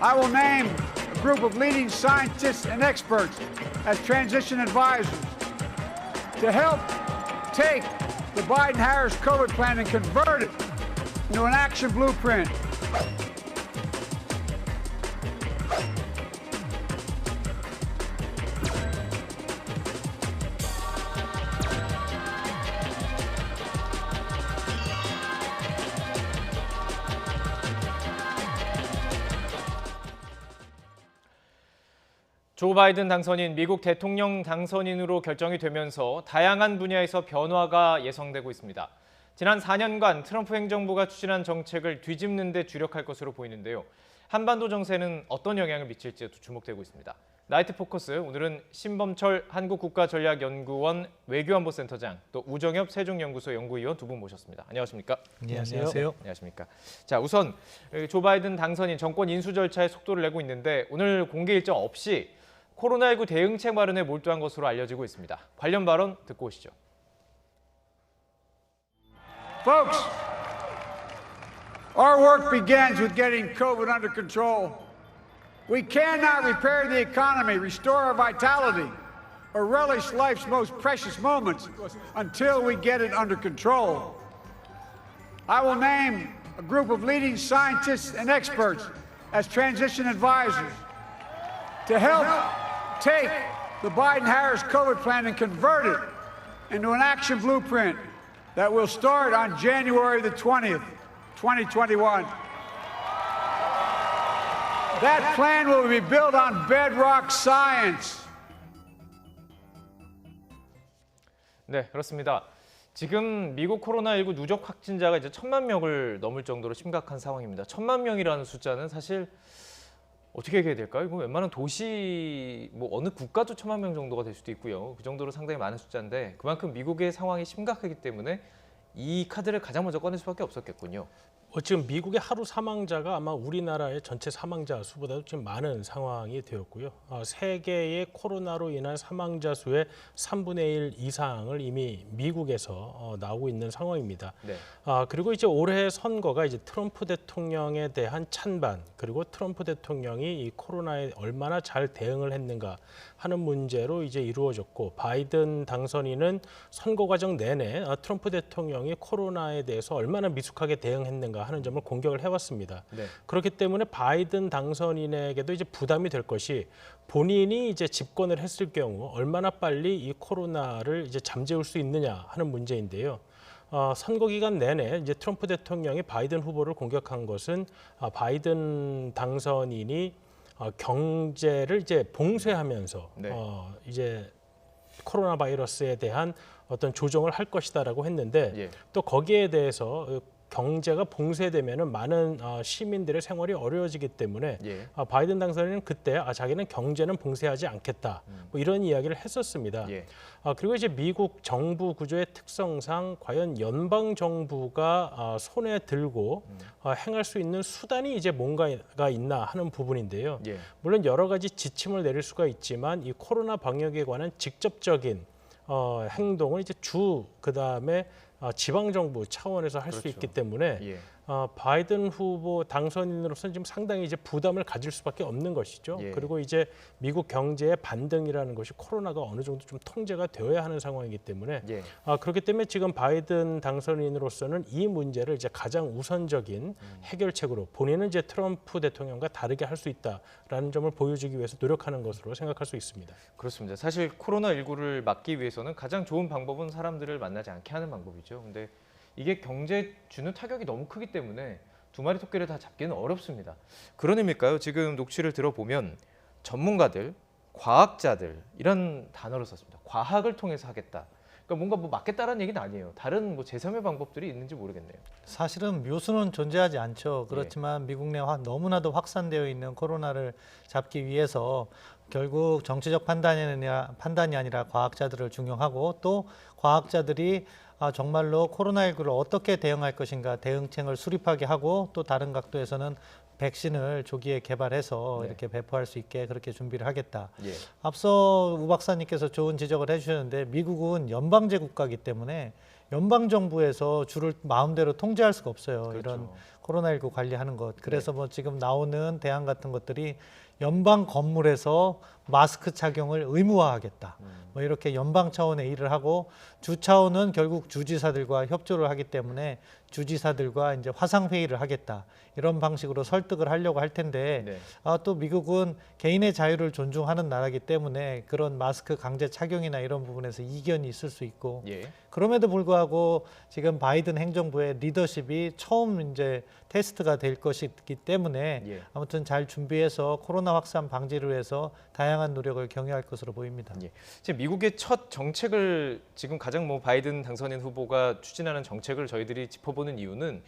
I will name a group of leading scientists and experts as transition advisors to help take the Biden-Harris COVID plan and convert it into an action blueprint. 조 바이든 당선인 미국 대통령 당선인으로 결정이 되면서 다양한 분야에서 변화가 예상되고 있습니다. 지난 4년간 트럼프 행정부가 추진한 정책을 뒤집는 데 주력할 것으로 보이는데요. 한반도 정세는 어떤 영향을 미칠지도 주목되고 있습니다. 나이트 포커스, 오늘은 신범철 한국국가전략연구원 외교안보센터장, 또 우정엽 세종연구소 연구위원 두 분 모셨습니다. 안녕하십니까? 안녕하세요. 안녕하십니까? 자, 우선 조 바이든 당선인 정권 인수 절차에 속도를 내고 있는데 오늘 공개 일정 없이 코로나19 대응책 마련에 몰두한 것으로 알려지고 있습니다. 관련 발언 듣고 오시죠. Folks, our work begins with getting COVID under control. We cannot repair the economy, restore our vitality, or relish life's most precious moments until we get it under control. I will name a group of leading scientists and experts as transition advisors to help take the Biden-Harris COVID plan and convert it into an action blueprint that will start on January the 20th, 2021. That plan will be built on bedrock science. 네, 그렇습니다. 지금 미국 코로나19 누적 확진자가 이제 1,000만 명을 넘을 정도로 심각한 상황입니다. 1,000만 명이라는 숫자는 사실 어떻게 얘기해야 될까요? 이거 웬만한 도시, 어느 국가도 1,000만 명 정도가 될 수도 있고요. 그 정도로 상당히 많은 숫자인데 그만큼 미국의 상황이 심각하기 때문에 이 카드를 가장 먼저 꺼낼 수밖에 없었겠군요. 지금 미국의 하루 사망자가 아마 우리나라의 전체 사망자 수보다도 지금 많은 상황이 되었고요. 세계의 코로나로 인한 사망자 수의 3분의 1 이상을 이미 미국에서 나오고 있는 상황입니다. 네. 그리고 이제 올해 선거가 이제 트럼프 대통령에 대한 찬반, 그리고 트럼프 대통령이 이 코로나에 얼마나 잘 대응을 했는가 하는 문제로 이제 이루어졌고, 바이든 당선인은 선거 과정 내내 트럼프 대통령이 코로나에 대해서 얼마나 미숙하게 대응했는가 하는 점을 공격을 해왔습니다. 네. 그렇기 때문에 바이든 당선인에게도 이제 부담이 될 것이, 본인이 이제 집권을 했을 경우 얼마나 빨리 이 코로나를 이제 잠재울 수 있느냐 하는 문제인데요. 선거 기간 내내 이제 트럼프 대통령이 바이든 후보를 공격한 것은 바이든 당선인이 경제를 이제 봉쇄하면서 네. 이제 코로나 바이러스에 대한 어떤 조정을 할 것이다라고 했는데, 예. 또 거기에 대해서 경제가 봉쇄되면은 많은 시민들의 생활이 어려워지기 때문에 예. 바이든 당선인은 그때 자기는 경제는 봉쇄하지 않겠다, 뭐 이런 이야기를 했었습니다. 예. 그리고 이제 미국 정부 구조의 특성상 과연 연방 정부가 손에 들고 행할 수 있는 수단이 이제 뭔가가 있나 하는 부분인데요. 예. 물론 여러 가지 지침을 내릴 수가 있지만 이 코로나 방역에 관한 직접적인 행동을 이제 그다음에 지방정부 차원에서 할 수 그렇죠. 있기 때문에 예. 바이든 후보 당선인으로서는 지금 상당히 이제 부담을 가질 수밖에 없는 것이죠. 예. 그리고 이제 미국 경제의 반등이라는 것이 코로나가 어느 정도 좀 통제가 되어야 하는 상황이기 때문에 예. 그렇기 때문에 지금 바이든 당선인으로서는 이 문제를 이제 가장 우선적인 해결책으로, 본인은 이제 트럼프 대통령과 다르게 할 수 있다라는 점을 보여주기 위해서 노력하는 것으로 생각할 수 있습니다. 그렇습니다. 사실 코로나19를 막기 위해서는 가장 좋은 방법은 사람들을 만나지 않게 하는 방법이죠. 근데 이게 경제에 주는 타격이 너무 크기 때문에 두 마리 토끼를 다 잡기는 어렵습니다. 그런 의미일까요? 지금 녹취를 들어보면 전문가들, 과학자들 이런 단어를 썼습니다. 과학을 통해서 하겠다. 그러니까 뭔가 막겠다라는 얘기는 아니에요. 다른 제3의 방법들이 있는지 모르겠네요. 사실은 묘수는 존재하지 않죠. 그렇지만 미국 내 너무나도 확산되어 있는 코로나를 잡기 위해서 결국 정치적 판단이 아니라 과학자들을 중용하고, 또 과학자들이 정말로 코로나19를 어떻게 대응할 것인가 대응책을 수립하게 하고, 또 다른 각도에서는 백신을 조기에 개발해서 네. 이렇게 배포할 수 있게 그렇게 준비를 하겠다. 예. 앞서 우 박사님께서 좋은 지적을 해주셨는데, 미국은 연방제 국가이기 때문에 연방 정부에서 줄을 마음대로 통제할 수가 없어요. 그렇죠. 이런 코로나19 관리하는 것. 그래서 뭐 지금 나오는 대안 같은 것들이 연방 건물에서 마스크 착용을 의무화하겠다. 뭐 이렇게 연방 차원의 일을 하고 주 차원은 결국 주지사들과 협조를 하기 때문에 주지사들과 이제 화상 회의를 하겠다. 이런 방식으로 설득을 하려고 할 텐데 네. 또 미국은 개인의 자유를 존중하는 나라이기 때문에 그런 마스크 강제 착용이나 이런 부분에서 이견이 있을 수 있고 예. 그럼에도 불구하고 지금 바이든 행정부의 리더십이 처음 이제 테스트가 될 것이기 때문에 예. 아무튼 잘 준비해서 코로나 확산 방지를 위해서 다양한 노력을 경유할 것으로 보입니다. 예. 지금 미국의 첫 정책을 지금 가장 뭐 바이든 당선인 후보가 추진하는 정책을 저희들이 짚어보는 이유는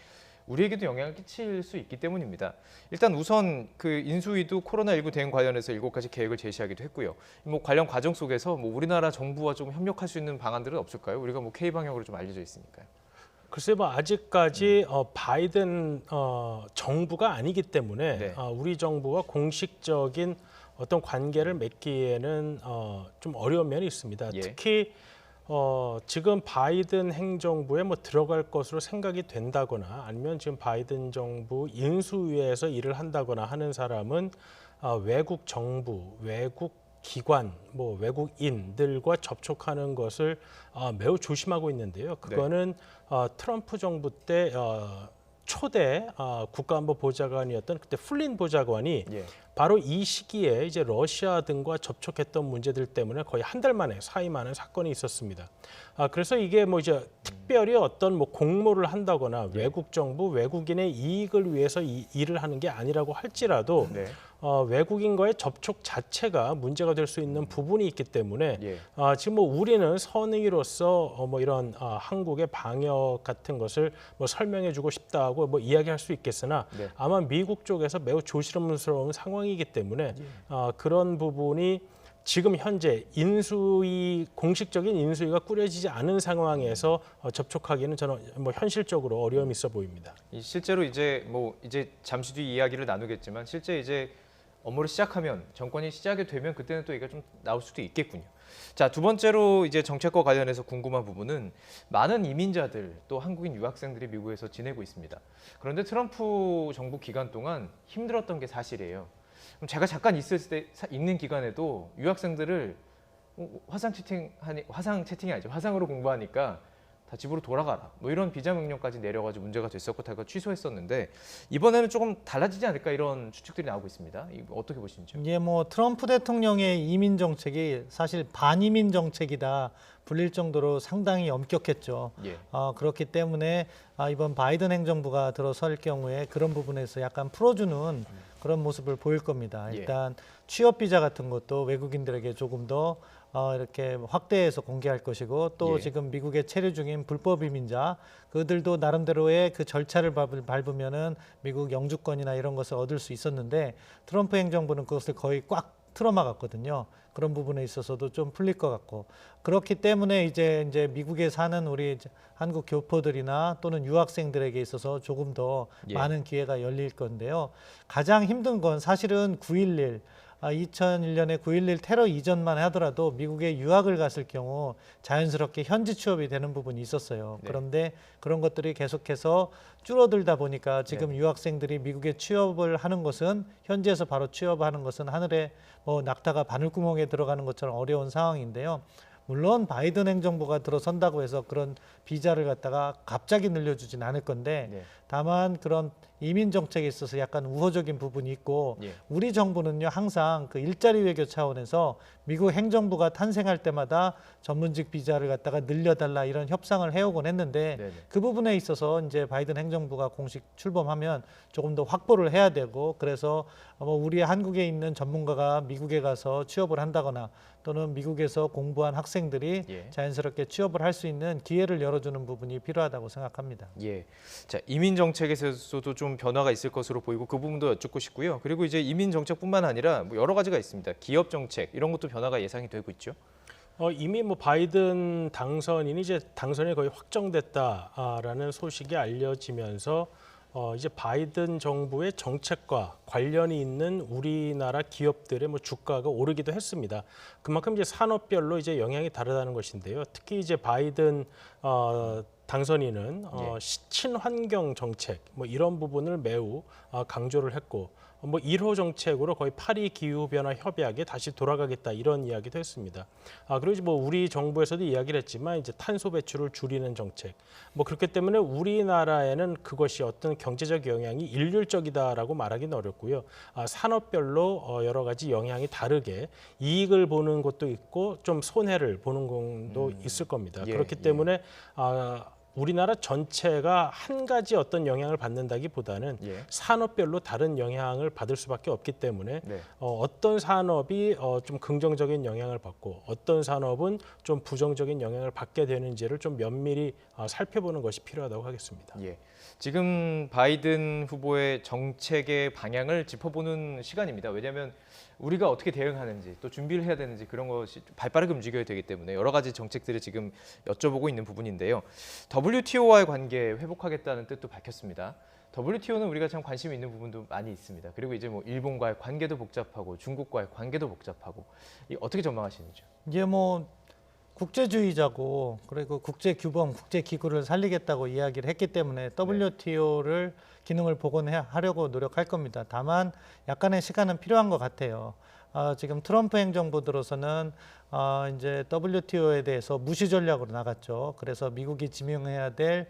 우리에게도 영향을 끼칠 수 있기 때문입니다. 일단 우선 그 인수위도 코로나19 대응 관련해서 7가지 계획을 제시하기도 했고요. 뭐 관련 과정 속에서 뭐 우리나라 정부와 좀 협력할 수 있는 방안들은 없을까요? 우리가 뭐 K 방향으로 좀 알려져 있으니까요. 글쎄 뭐 아직까지 바이든 정부가 아니기 때문에 네. 우리 정부와 공식적인 어떤 관계를 맺기에는 좀 어려운 면이 있습니다. 예. 특히 지금 바이든 행정부에 뭐 들어갈 것으로 생각이 된다거나 아니면 지금 바이든 정부 인수위에서 일을 한다거나 하는 사람은 외국 정부, 외국 기관, 뭐 외국인들과 접촉하는 것을 매우 조심하고 있는데요. 그거는 트럼프 정부 때 초대 국가안보보좌관이었던 그때 플린 보좌관이 예. 바로 이 시기에 이제 러시아 등과 접촉했던 문제들 때문에 거의 한 달 만에 사임하는 사건이 있었습니다. 그래서 이게 뭐 이제 특별히 어떤 뭐 공모를 한다거나 외국 정부, 외국인의 이익을 위해서 일을 하는 게 아니라고 할지라도 네. 외국인과의 접촉 자체가 문제가 될 수 있는 부분이 있기 때문에 예. 지금 뭐 우리는 선의로서 뭐 이런 한국의 방역 같은 것을 뭐 설명해주고 싶다고 뭐 이야기할 수 있겠으나 네. 아마 미국 쪽에서 매우 조심스러운 상황이기 때문에 그런 부분이 지금 현재 공식적인 인수위가 꾸려지지 않은 상황에서 접촉하기는 저는 뭐 현실적으로 어려움이 있어 보입니다. 실제로 이제 잠시 뒤 이야기를 나누겠지만 실제 이제 업무를 시작하면 정권이 시작이 되면 그때는 또 이게 좀 나올 수도 있겠군요. 자, 두 번째로 이제 정책과 관련해서 궁금한 부분은 많은 이민자들 또 한국인 유학생들이 미국에서 지내고 있습니다. 그런데 트럼프 정부 기간 동안 힘들었던 게 사실이에요. 그럼 제가 잠깐 있는 기간에도 유학생들을 화상 채팅이 아니죠. 화상으로 공부하니까 다 집으로 돌아가라. 뭐 이런 비자 명령까지 내려가지고 문제가 됐었고 다가 취소했었는데 이번에는 조금 달라지지 않을까 이런 추측들이 나오고 있습니다. 이거 어떻게 보시는지요? 예, 뭐 트럼프 대통령의 이민 정책이 사실 반이민 정책이다 불릴 정도로 상당히 엄격했죠. 예. 그렇기 때문에 이번 바이든 행정부가 들어설 경우에 그런 부분에서 약간 풀어주는 그런 모습을 보일 겁니다. 예. 일단 취업 비자 같은 것도 외국인들에게 조금 더 이렇게 확대해서 공개할 것이고 또 예. 지금 미국에 체류 중인 불법 이민자 그들도 나름대로의 그 절차를 밟으면은 미국 영주권이나 이런 것을 얻을 수 있었는데 트럼프 행정부는 그것을 거의 꽉 틀어막았거든요. 그런 부분에 있어서도 좀 풀릴 것 같고 그렇기 때문에 이제 미국에 사는 우리 한국 교포들이나 또는 유학생들에게 있어서 조금 더 예. 많은 기회가 열릴 건데요. 가장 힘든 건 사실은 9.11 2001년에 9.11 테러 이전만 하더라도 미국에 유학을 갔을 경우 자연스럽게 현지 취업이 되는 부분이 있었어요. 네. 그런데 그런 것들이 계속해서 줄어들다 보니까 지금 네. 유학생들이 미국에 취업을 하는 것은 현지에서 바로 취업하는 것은 하늘에 뭐 낙타가 바늘구멍에 들어가는 것처럼 어려운 상황인데요. 물론 바이든 행정부가 들어선다고 해서 그런 비자를 갖다가 갑자기 늘려주진 않을 건데 네. 다만 그런 이민 정책에 있어서 약간 우호적인 부분이 있고 예. 우리 정부는요 항상 그 일자리 외교 차원에서 미국 행정부가 탄생할 때마다 전문직 비자를 갖다가 늘려달라 이런 협상을 해오곤 했는데 네네. 그 부분에 있어서 이제 바이든 행정부가 공식 출범하면 조금 더 확보를 해야 되고 그래서 뭐 우리 한국에 있는 전문가가 미국에 가서 취업을 한다거나 또는 미국에서 공부한 학생들이 예. 자연스럽게 취업을 할 수 있는 기회를 열어주는 부분이 필요하다고 생각합니다. 예. 자, 이민 정책에서도 좀 변화가 있을 것으로 보이고 그 부분도 여쭙고 싶고요. 그리고 이제 이민 정책뿐만 아니라 뭐 여러 가지가 있습니다. 기업 정책 이런 것도 변화가 예상이 되고 있죠. 이미 뭐 바이든 당선인이 이제 당선이 거의 확정됐다라는 소식이 알려지면서 이제 바이든 정부의 정책과 관련이 있는 우리나라 기업들의 뭐 주가가 오르기도 했습니다. 그만큼 이제 산업별로 이제 영향이 다르다는 것인데요. 특히 이제 바이든 당선인은 친환경 정책 뭐 이런 부분을 매우 강조를 했고 뭐 1호 정책으로 거의 파리 기후 변화 협약에 다시 돌아가겠다 이런 이야기도 했습니다. 그리고 이제 뭐 우리 정부에서도 이야기를 했지만 이제 탄소 배출을 줄이는 정책. 뭐 그렇기 때문에 우리나라에는 그것이 어떤 경제적 영향이 일률적이다라고 말하기는 어렵고요. 산업별로 여러 가지 영향이 다르게 이익을 보는 것도 있고 좀 손해를 보는 것도 있을 겁니다. 그렇기 때문에 우리나라 전체가 한 가지 어떤 영향을 받는다기보다는 산업별로 다른 영향을 받을 수밖에 없기 때문에 어떤 산업이 좀 긍정적인 영향을 받고 어떤 산업은 좀 부정적인 영향을 받게 되는지를 좀 면밀히 살펴보는 것이 필요하다고 하겠습니다. 지금 바이든 후보의 정책의 방향을 짚어보는 시간입니다. 왜냐하면 우리가 어떻게 대응하는지 또 준비를 해야 되는지 그런 것이 발빠르게 움직여야 되기 때문에 여러 가지 정책들을 지금 여쭤보고 있는 부분인데요. WTO와의 관계 회복하겠다는 뜻도 밝혔습니다. WTO는 우리가 참 관심이 있는 부분도 많이 있습니다. 그리고 이제 뭐 일본과의 관계도 복잡하고 중국과의 관계도 복잡하고 어떻게 전망하시는지요? 이제 뭐 국제주의자고 그리고 국제규범, 국제기구를 살리겠다고 이야기를 했기 때문에 WTO를 기능을 복원하려고 노력할 겁니다. 다만 약간의 시간은 필요한 것 같아요. 지금 트럼프 행정부 들어서는 이제 WTO에 대해서 무시 전략으로 나갔죠. 그래서 미국이 지명해야 될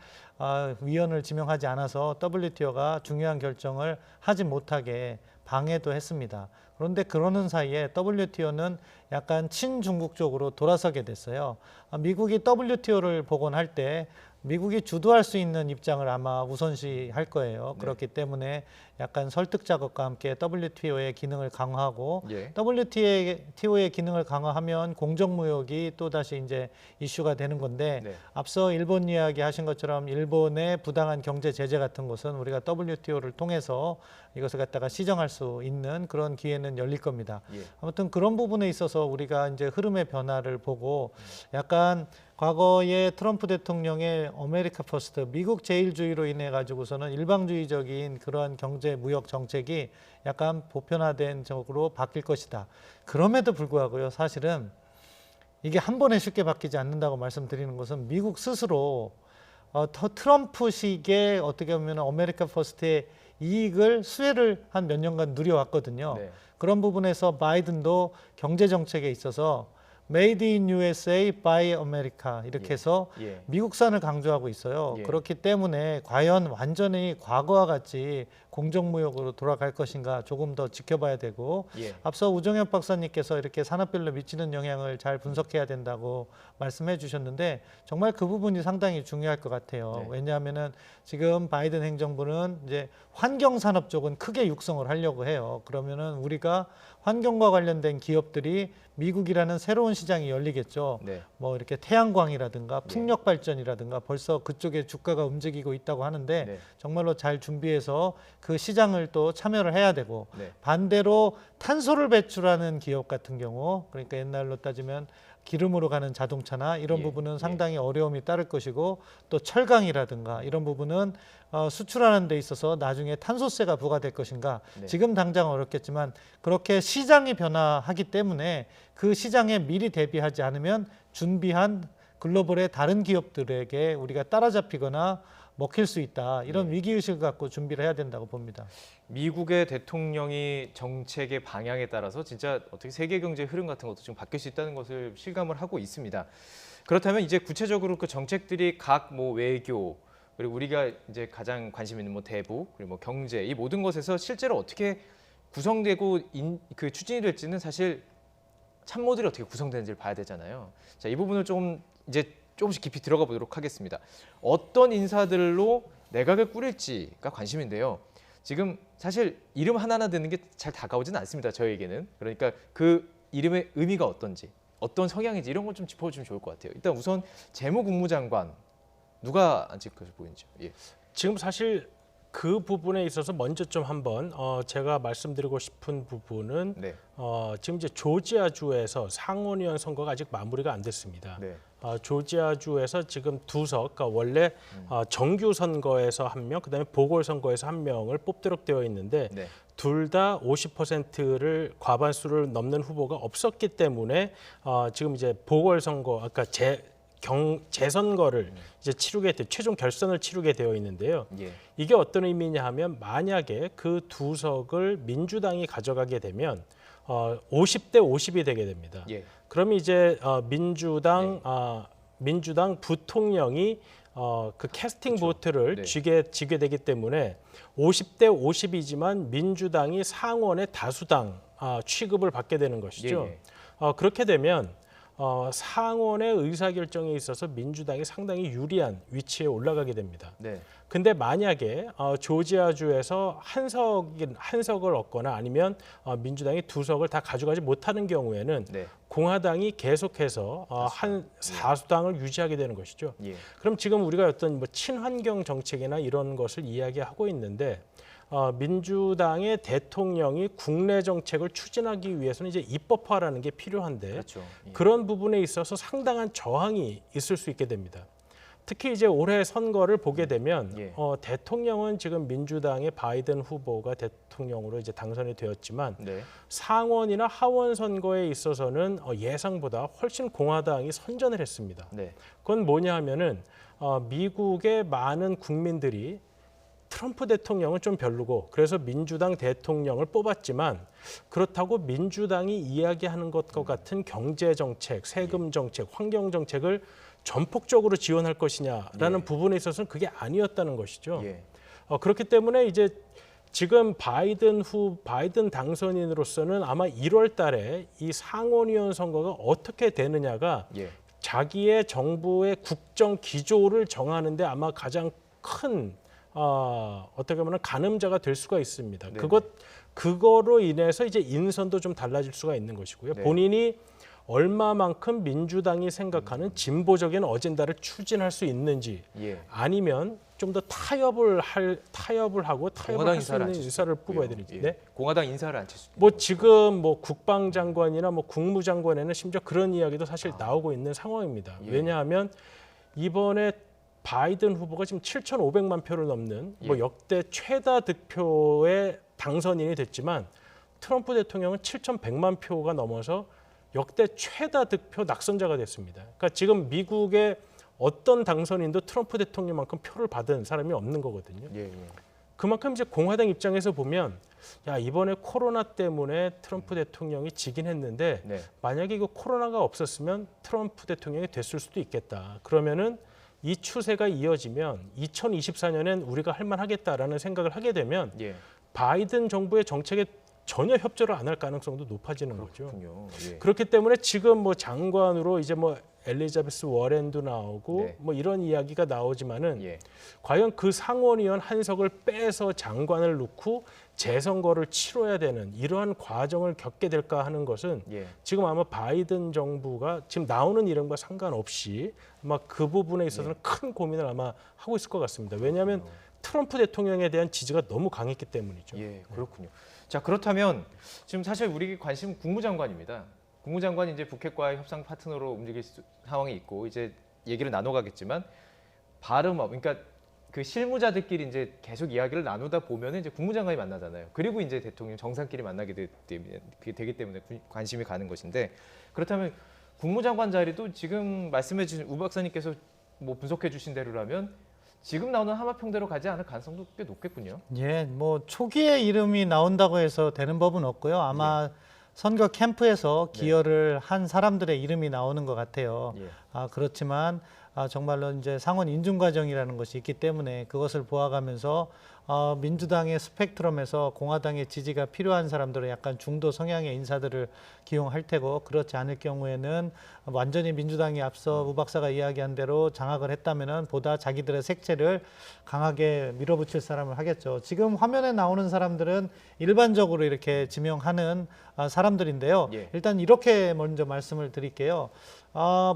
위원을 지명하지 않아서 WTO가 중요한 결정을 하지 못하게 방해도 했습니다. 그런데 그러는 사이에 WTO는 약간 친중국 쪽으로 돌아서게 됐어요. 미국이 WTO를 복원할 때 미국이 주도할 수 있는 입장을 아마 우선시할 거예요. 그렇기 때문에 약간 설득 작업과 함께 WTO의 기능을 강화하고 WTO의 기능을 강화하면 공정무역이 또다시 이제 이슈가 되는 건데 앞서 일본 이야기 하신 것처럼 일본의 부당한 경제 제재 같은 것은 우리가 WTO를 통해서 이것을 갖다가 시정할 수 있는 그런 기회는 열릴 겁니다. 아무튼 그런 부분에 있어서 우리가 이제 흐름의 변화를 보고 약간 과거에 트럼프 대통령의 아메리카 퍼스트, 미국 제일주의로 인해 가지고서는 일방주의적인 그러한 경제 무역 정책이 약간 보편화된 쪽으로 바뀔 것이다. 그럼에도 불구하고요, 사실은 이게 한 번에 쉽게 바뀌지 않는다고 말씀드리는 것은 미국 스스로 트럼프식의 어떻게 보면 아메리카 퍼스트의 이익을 수혜를 한 몇 년간 누려왔거든요. 그런 부분에서 바이든도 경제 정책에 있어서 Made in USA by America 이렇게 해서 미국산을 강조하고 있어요. 그렇기 때문에 과연 완전히 과거와 같이 공정무역으로 돌아갈 것인가 조금 더 지켜봐야 되고 앞서 우정엽 박사님께서 이렇게 산업별로 미치는 영향을 잘 분석해야 된다고 말씀해 주셨는데 정말 그 부분이 상당히 중요할 것 같아요. 왜냐하면은 지금 바이든 행정부는 이제 환경산업 쪽은 크게 육성을 하려고 해요. 그러면은 우리가 환경과 관련된 기업들이 미국이라는 새로운 시장이 열리겠죠. 뭐 이렇게 태양광이라든가 풍력 발전이라든가 벌써 그쪽에 주가가 움직이고 있다고 하는데 정말로 잘 준비해서 그 시장을 또 참여를 해야 되고 반대로 탄소를 배출하는 기업 같은 경우 그러니까 옛날로 따지면 기름으로 가는 자동차나 이런 부분은 상당히 어려움이 따를 것이고 또 철강이라든가 이런 부분은 수출하는 데 있어서 나중에 탄소세가 부과될 것인가 지금 당장 어렵겠지만 그렇게 시장이 변화하기 때문에 그 시장에 미리 대비하지 않으면 준비한 글로벌의 다른 기업들에게 우리가 따라잡히거나 먹힐 수 있다. 이런 위기의식을 갖고 준비를 해야 된다고 봅니다. 미국의 대통령이 정책의 방향에 따라서 진짜 어떻게 세계 경제 흐름 같은 것도 좀 바뀔 수 있다는 것을 실감을 하고 있습니다. 그렇다면 이제 구체적으로 그 정책들이 각 뭐 외교 그리고 우리가 이제 가장 관심 있는 뭐 대북 그리고 뭐 경제 이 모든 것에서 실제로 어떻게 구성되고 그 추진이 될지는 사실 참모들이 어떻게 구성되는지를 봐야 되잖아요. 자, 이 부분을 좀 이제 조금씩 깊이 들어가 보도록 하겠습니다. 어떤 인사들로 내각을 꾸릴지가 관심인데요. 지금 사실 이름 하나하나 듣는 게 잘 다가오지는 않습니다. 저에게는. 그러니까 그 이름의 의미가 어떤지, 어떤 성향인지 이런 걸 좀 짚어주면 좋을 것 같아요. 일단 우선 재무국무장관 누가 앉을 것으로 보이는지요? 지금 사실 그 부분에 있어서 먼저 좀 한번 제가 말씀드리고 싶은 부분은 지금 이제 조지아주에서 상원의원 선거가 아직 마무리가 안 됐습니다. 조지아주에서 지금 2석, 그러니까 원래 정규 선거에서 1명, 그다음에 보궐 선거에서 1명을 뽑도록 되어 있는데 네. 둘 다 50%를 과반수를 넘는 후보가 없었기 때문에 지금 이제 보궐 선거, 아까 재선거를 이제 최종 결선을 치르게 되어 있는데요. 예. 이게 어떤 의미냐 하면 만약에 그 2석을 민주당이 가져가게 되면 50대 50이 되게 됩니다. 예. 그럼 이제 민주당 부통령이 그 캐스팅 보트를 네. 지게 되기 때문에 50대 50이지만 민주당이 상원의 다수당 취급을 받게 되는 것이죠. 예. 그렇게 되면 상원의 의사결정에 있어서 민주당이 상당히 유리한 위치에 올라가게 됩니다. 네. 근데 만약에 조지아주에서 한 석을 얻거나 아니면 민주당이 2석을 다 가져가지 못하는 경우에는 네. 공화당이 계속해서 한 다수당을 유지하게 되는 것이죠. 예. 그럼 지금 우리가 어떤 뭐 친환경 정책이나 이런 것을 이야기하고 있는데 민주당의 대통령이 국내 정책을 추진하기 위해서는 이제 입법화라는 게 필요한데 그렇죠. 예. 그런 부분에 있어서 상당한 저항이 있을 수 있게 됩니다. 특히 이제 올해 선거를 보게 되면 예. 대통령은 지금 민주당의 바이든 후보가 대통령으로 이제 당선이 되었지만 네. 상원이나 하원 선거에 있어서는 예상보다 훨씬 공화당이 선전을 했습니다. 네. 그건 뭐냐 하면은 미국의 많은 국민들이 트럼프 대통령은 좀 별로고 그래서 민주당 대통령을 뽑았지만 그렇다고 민주당이 이야기하는 것과 같은 경제 정책, 세금 정책, 환경 정책을 전폭적으로 지원할 것이냐라는 예. 부분에 있어서는 그게 아니었다는 것이죠. 예. 그렇기 때문에 이제 지금 바이든 당선인으로서는 아마 1월 달에 이 상원의원 선거가 어떻게 되느냐가 예. 자기의 정부의 국정 기조를 정하는데 아마 가장 큰 어떻게 보면 가늠자가 될 수가 있습니다. 네네. 그거로 인해서 이제 인선도 좀 달라질 수가 있는 것이고요. 네. 본인이 얼마만큼 민주당이 생각하는 진보적인 어젠다를 추진할 수 있는지 예. 아니면 좀 더 타협을 하고 타협을 할 수 인사를 있는 안 칠 인사를 수도 뽑아야 있고요. 되는지. 예. 네? 공화당 인사를 안 칠 수도 뭐 있는 지금 뭐 국방장관이나 뭐 국무장관에는 심지어 그런 이야기도 사실 나오고 있는 상황입니다. 예. 왜냐하면 이번에 바이든 후보가 지금 7,500만 표를 넘는 뭐 예. 역대 최다 득표의 당선인이 됐지만 트럼프 대통령은 7,100만 표가 넘어서 역대 최다 득표 낙선자가 됐습니다. 그러니까 지금 미국의 어떤 당선인도 트럼프 대통령만큼 표를 받은 사람이 없는 거거든요. 예. 예. 그만큼 이제 공화당 입장에서 보면 야 이번에 코로나 때문에 트럼프 대통령이 지긴 했는데 네. 만약에 이거 코로나가 없었으면 트럼프 대통령이 됐을 수도 있겠다. 그러면은 이 추세가 이어지면 2024년엔 우리가 할 만하겠다라는 생각을 하게 되면 예. 바이든 정부의 정책에 전혀 협조를 안 할 가능성도 높아지는 거죠. 그렇군요. 예. 그렇기 때문에 지금 뭐 장관으로 이제 뭐 엘리자베스 워렌도 나오고 네. 뭐 이런 이야기가 나오지만은 예. 과연 그 상원의원 한 석을 빼서 장관을 놓고 재선거를 치러야 되는 이러한 과정을 겪게 될까 하는 것은 예. 지금 아마 바이든 정부가 지금 나오는 이름과 상관없이 아마 그 부분에 있어서는 큰 고민을 아마 하고 있을 것 같습니다. 왜냐하면 트럼프 대통령에 대한 지지가 너무 강했기 때문이죠. 예, 그렇군요. 자, 그렇다면 지금 사실 우리 관심은 국무장관입니다. 국무장관이 이제 북핵과의 협상 파트너로 움직일 상황이 있고 이제 얘기를 나눠가겠지만 발음업, 그러니까 그 실무자들끼리 이제 계속 이야기를 나누다 보면은 이제 국무장관이 만나잖아요. 그리고 이제 대통령 정상끼리 만나게 되기 때문에 관심이 가는 것인데 그렇다면 국무장관 자리도 지금 말씀해 주신 우 박사님께서 뭐 분석해 주신 대로라면 지금 나오는 하마평대로 가지 않을 가능성도 꽤 높겠군요. 예, 뭐 초기에 이름이 나온다고 해서 되는 법은 없고요. 아마 선거 캠프에서 기여를 한 사람들의 이름이 나오는 것 같아요. 예. 그렇지만 정말로 이제 상원 인준 과정이라는 것이 있기 때문에 그것을 보아가면서 민주당의 스펙트럼에서 공화당의 지지가 필요한 사람들은 약간 중도 성향의 인사들을 기용할 테고 그렇지 않을 경우에는 완전히 민주당이 앞서 우 박사가 이야기한 대로 장악을 했다면은 보다 자기들의 색채를 강하게 밀어붙일 사람을 하겠죠. 지금 화면에 나오는 사람들은 일반적으로 이렇게 지명하는 사람들인데요. 예. 일단 이렇게 먼저 말씀을 드릴게요.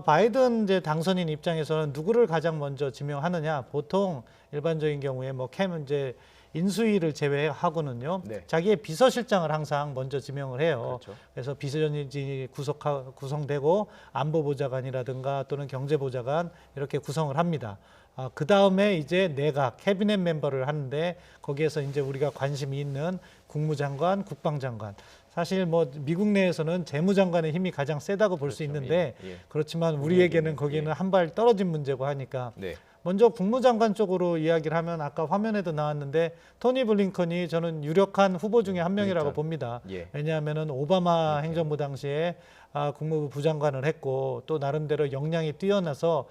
바이든 이제 당선인 입장에서는 누구를 가장 먼저 지명하느냐? 보통 일반적인 경우에 뭐 이제 인수위를 제외하고는요. 네. 자기의 비서실장을 항상 먼저 지명을 해요. 그렇죠. 그래서 비서진이 구성되고 안보보좌관이라든가 또는 경제보좌관 이렇게 구성을 합니다. 그 다음에 이제 내각 캐비넷 멤버를 하는데 거기에서 이제 우리가 관심이 있는 국무장관, 국방장관. 사실 뭐 미국 내에서는 재무장관의 힘이 가장 세다고 볼 수 그렇죠. 있는데 예. 그렇지만 우리에게는 거기는 한 발 떨어진 문제고 하니까 네. 먼저 국무장관 쪽으로 이야기를 하면 아까 화면에도 나왔는데 토니 블링컨이 저는 유력한 후보 중에 한 명이라고 블링컨. 봅니다. 예. 왜냐하면은 오바마 행정부 당시에 국무부 부장관을 했고 또 나름대로 역량이 뛰어나서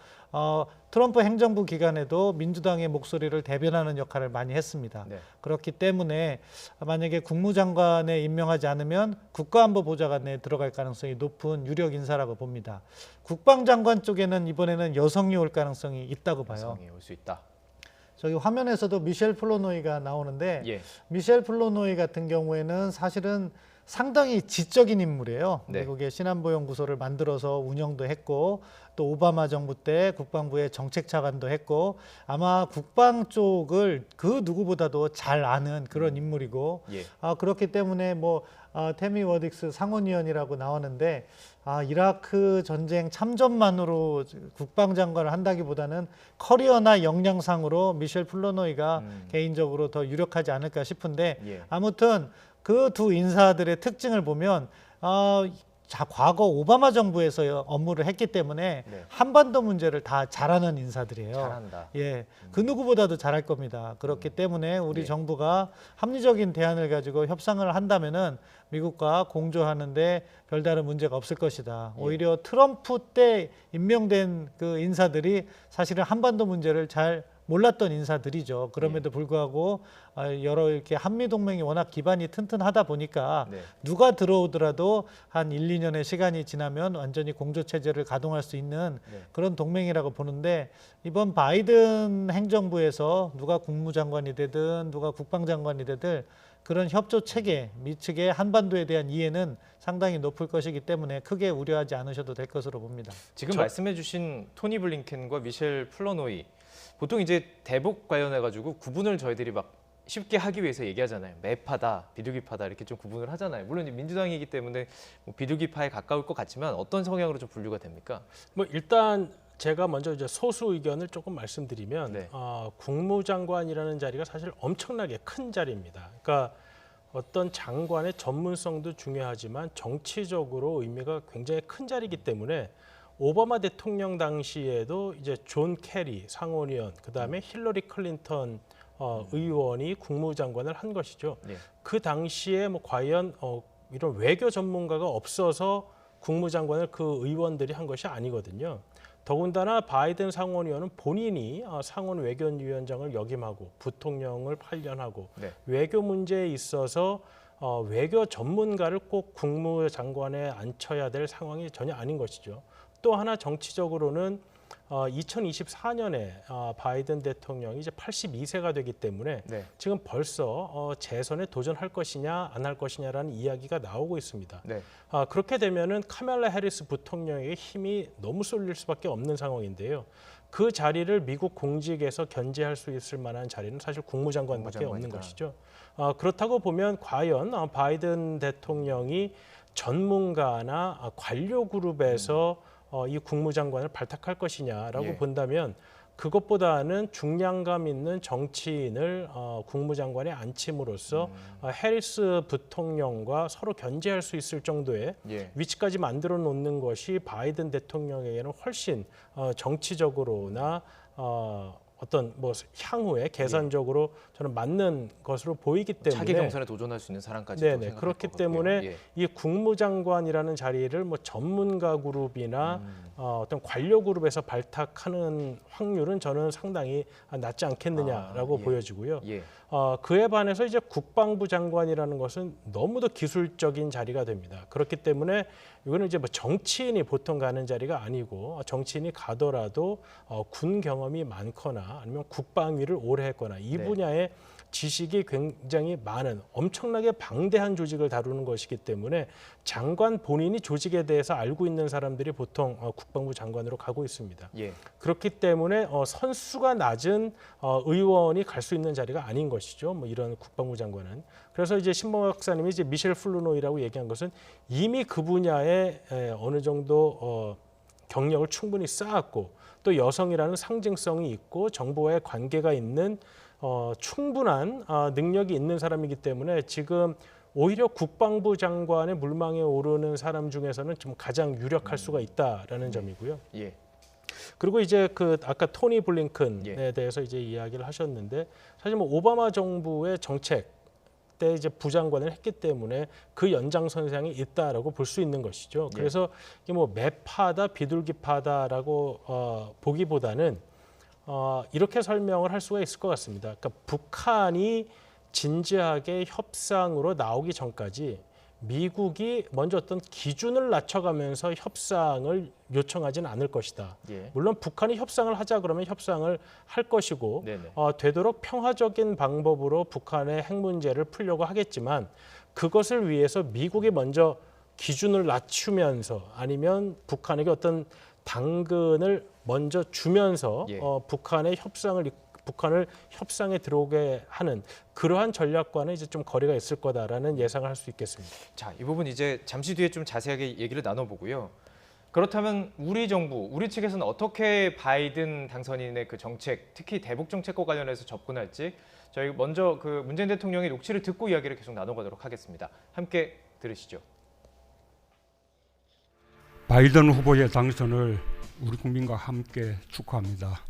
트럼프 행정부 기간에도 민주당의 목소리를 대변하는 역할을 많이 했습니다. 네. 그렇기 때문에 만약에 국무장관에 임명하지 않으면 국가안보보좌관에 들어갈 가능성이 높은 유력 인사라고 봅니다. 국방장관 쪽에는 이번에는 여성이 올 가능성이 있다고 봐요. 여성이 올 수 있다. 저기 화면에서도 미셸 플로노이가 나오는데 예. 미셸 플로노이 같은 경우에는 사실은 상당히 지적인 인물이에요. 네. 미국의 신안보연구소를 만들어서 운영도 했고 또 오바마 정부 때 국방부의 정책차관도 했고 아마 국방 쪽을 그 누구보다도 잘 아는 그런 인물이고 예. 그렇기 때문에 뭐 태미 워딕스 상원의원이라고 나오는데 이라크 전쟁 참전만으로 국방장관을 한다기보다는 커리어나 역량상으로 미셸 플로노이가 개인적으로 더 유력하지 않을까 싶은데 예. 아무튼 그 두 인사들의 특징을 보면 과거 오바마 정부에서 업무를 했기 때문에 네. 한반도 문제를 다 잘하는 인사들이에요. 잘한다. 예, 그 누구보다도 잘할 겁니다. 그렇기 때문에 우리 예. 정부가 합리적인 대안을 가지고 협상을 한다면은 미국과 공조하는데 별다른 문제가 없을 것이다. 예. 오히려 트럼프 때 임명된 그 인사들이 사실은 한반도 문제를 잘 몰랐던 인사들이죠. 그럼에도 불구하고 여러 이렇게 한미 동맹이 워낙 기반이 튼튼하다 보니까 네. 누가 들어오더라도 한 1, 2년의 시간이 지나면 완전히 공조 체제를 가동할 수 있는 네. 그런 동맹이라고 보는데 이번 바이든 행정부에서 누가 국무장관이 되든 누가 국방장관이 되든 그런 협조 체계, 미측의 한반도에 대한 이해는 상당히 높을 것이기 때문에 크게 우려하지 않으셔도 될 것으로 봅니다. 지금 말씀해주신 토니 블링켄과 미셸 플로노이 보통 이제 대북 관련해 가지고 구분을 저희들이 막 쉽게 하기 위해서 얘기하잖아요. 매파다, 비둘기파다 이렇게 좀 구분을 하잖아요. 물론 이제 민주당이기 때문에 뭐 비둘기파에 가까울 것 같지만 어떤 성향으로 좀 분류가 됩니까? 뭐 일단 제가 먼저 이제 소수 의견을 조금 말씀드리면 네. 국무장관이라는 자리가 사실 엄청나게 큰 자리입니다. 그러니까 어떤 장관의 전문성도 중요하지만 정치적으로 의미가 굉장히 큰 자리이기 때문에 오바마 대통령 당시에도 이제 존 케리 상원의원, 그다음에 힐러리 클린턴 의원이 국무장관을 한 것이죠. 네. 그 당시에 뭐 과연 이런 외교 전문가가 없어서 국무장관을 그 의원들이 한 것이 아니거든요. 더군다나 바이든 상원의원은 본인이 상원 외교위원장을 역임하고 부통령을 8년 하고 네. 외교 문제에 있어서 외교 전문가를 꼭 국무장관에 앉혀야 될 상황이 전혀 아닌 것이죠. 또 하나 정치적으로는 2024년에 바이든 대통령이 이제 82세가 되기 때문에 네. 지금 벌써 재선에 도전할 것이냐 안 할 것이냐라는 이야기가 나오고 있습니다. 네. 그렇게 되면은 카멜라 해리스 부통령에게 힘이 너무 쏠릴 수밖에 없는 상황인데요. 그 자리를 미국 공직에서 견제할 수 있을 만한 자리는 사실 국무장관밖에 없는 것이죠. 그렇다고 보면 과연 바이든 대통령이 전문가나 관료 그룹에서 이 국무장관을 발탁할 것이냐라고 예. 본다면 그것보다는 중량감 있는 정치인을 국무장관에 앉힘으로써 해리스 부통령과 서로 견제할 수 있을 정도의 예. 위치까지 만들어 놓는 것이 바이든 대통령에게는 훨씬 정치적으로나 어떤 뭐 향후에 개선적으로 저는 맞는 것으로 보이기 때문에 차기 경선에 도전할 수 있는 사람까지 네네 그렇기 때문에 이 국무장관이라는 자리를 뭐 전문가 그룹이나 어떤 관료 그룹에서 발탁하는 확률은 저는 상당히 낮지 않겠느냐라고 예. 보여지고요. 예. 그에 반해서 이제 국방부 장관이라는 것은 너무도 기술적인 자리가 됩니다. 그렇기 때문에 이거는 이제 뭐 정치인이 보통 가는 자리가 아니고 정치인이 가더라도 군 경험이 많거나 아니면 국방위를 오래 했거나 이 네. 분야에 지식이 굉장히 많은 엄청나게 방대한 조직을 다루는 것이기 때문에 장관 본인이 조직에 대해서 알고 있는 사람들이 보통 국방부 장관으로 가고 있습니다. 예. 그렇기 때문에 선수가 낮은 의원이 갈 수 있는 자리가 아닌 것이죠. 뭐 이런 국방부 장관은. 그래서 이제 신봉 박사님이 이제 미셸 플루노이라고 얘기한 것은 이미 그 분야에 어느 정도 경력을 충분히 쌓았고 또 여성이라는 상징성이 있고 정부와의 관계가 있는 충분한 능력이 있는 사람이기 때문에 지금 오히려 국방부 장관의 물망에 오르는 사람 중에서는 좀 가장 유력할 수가 있다라는 점이고요. 예. 그리고 이제 그 아까 토니 블링컨에 예. 대해서 이제 이야기를 하셨는데 사실 뭐 오바마 정부의 정책 때 이제 부장관을 했기 때문에 그 연장선상에 있다라고 볼 수 있는 것이죠. 그래서 이게 뭐 매파다 비둘기파다라고 보기보다는 이렇게 설명을 할 수가 있을 것 같습니다. 그러니까 북한이 진지하게 협상으로 나오기 전까지 미국이 먼저 어떤 기준을 낮춰가면서 협상을 요청하지는 않을 것이다. 예. 물론 북한이 협상을 하자 그러면 협상을 할 것이고 네네. 되도록 평화적인 방법으로 북한의 핵 문제를 풀려고 하겠지만 그것을 위해서 미국이 먼저 기준을 낮추면서 아니면 북한에게 어떤 당근을 먼저 주면서 예. 북한을 협상에 들어오게 하는 그러한 전략과는 이제 좀 거리가 있을 거다라는 예상을 할 수 있겠습니다. 자, 이 부분 이제 잠시 뒤에 좀 자세하게 얘기를 나눠보고요. 그렇다면 우리 정부, 우리 측에서는 어떻게 바이든 당선인의 그 정책, 특히 대북 정책과 관련해서 접근할지 저희 먼저 그 문재인 대통령의 녹취를 듣고 이야기를 계속 나눠가도록 하겠습니다. 함께 들으시죠. 바이든 후보의 당선을 우리 국민과 함께 축하합니다.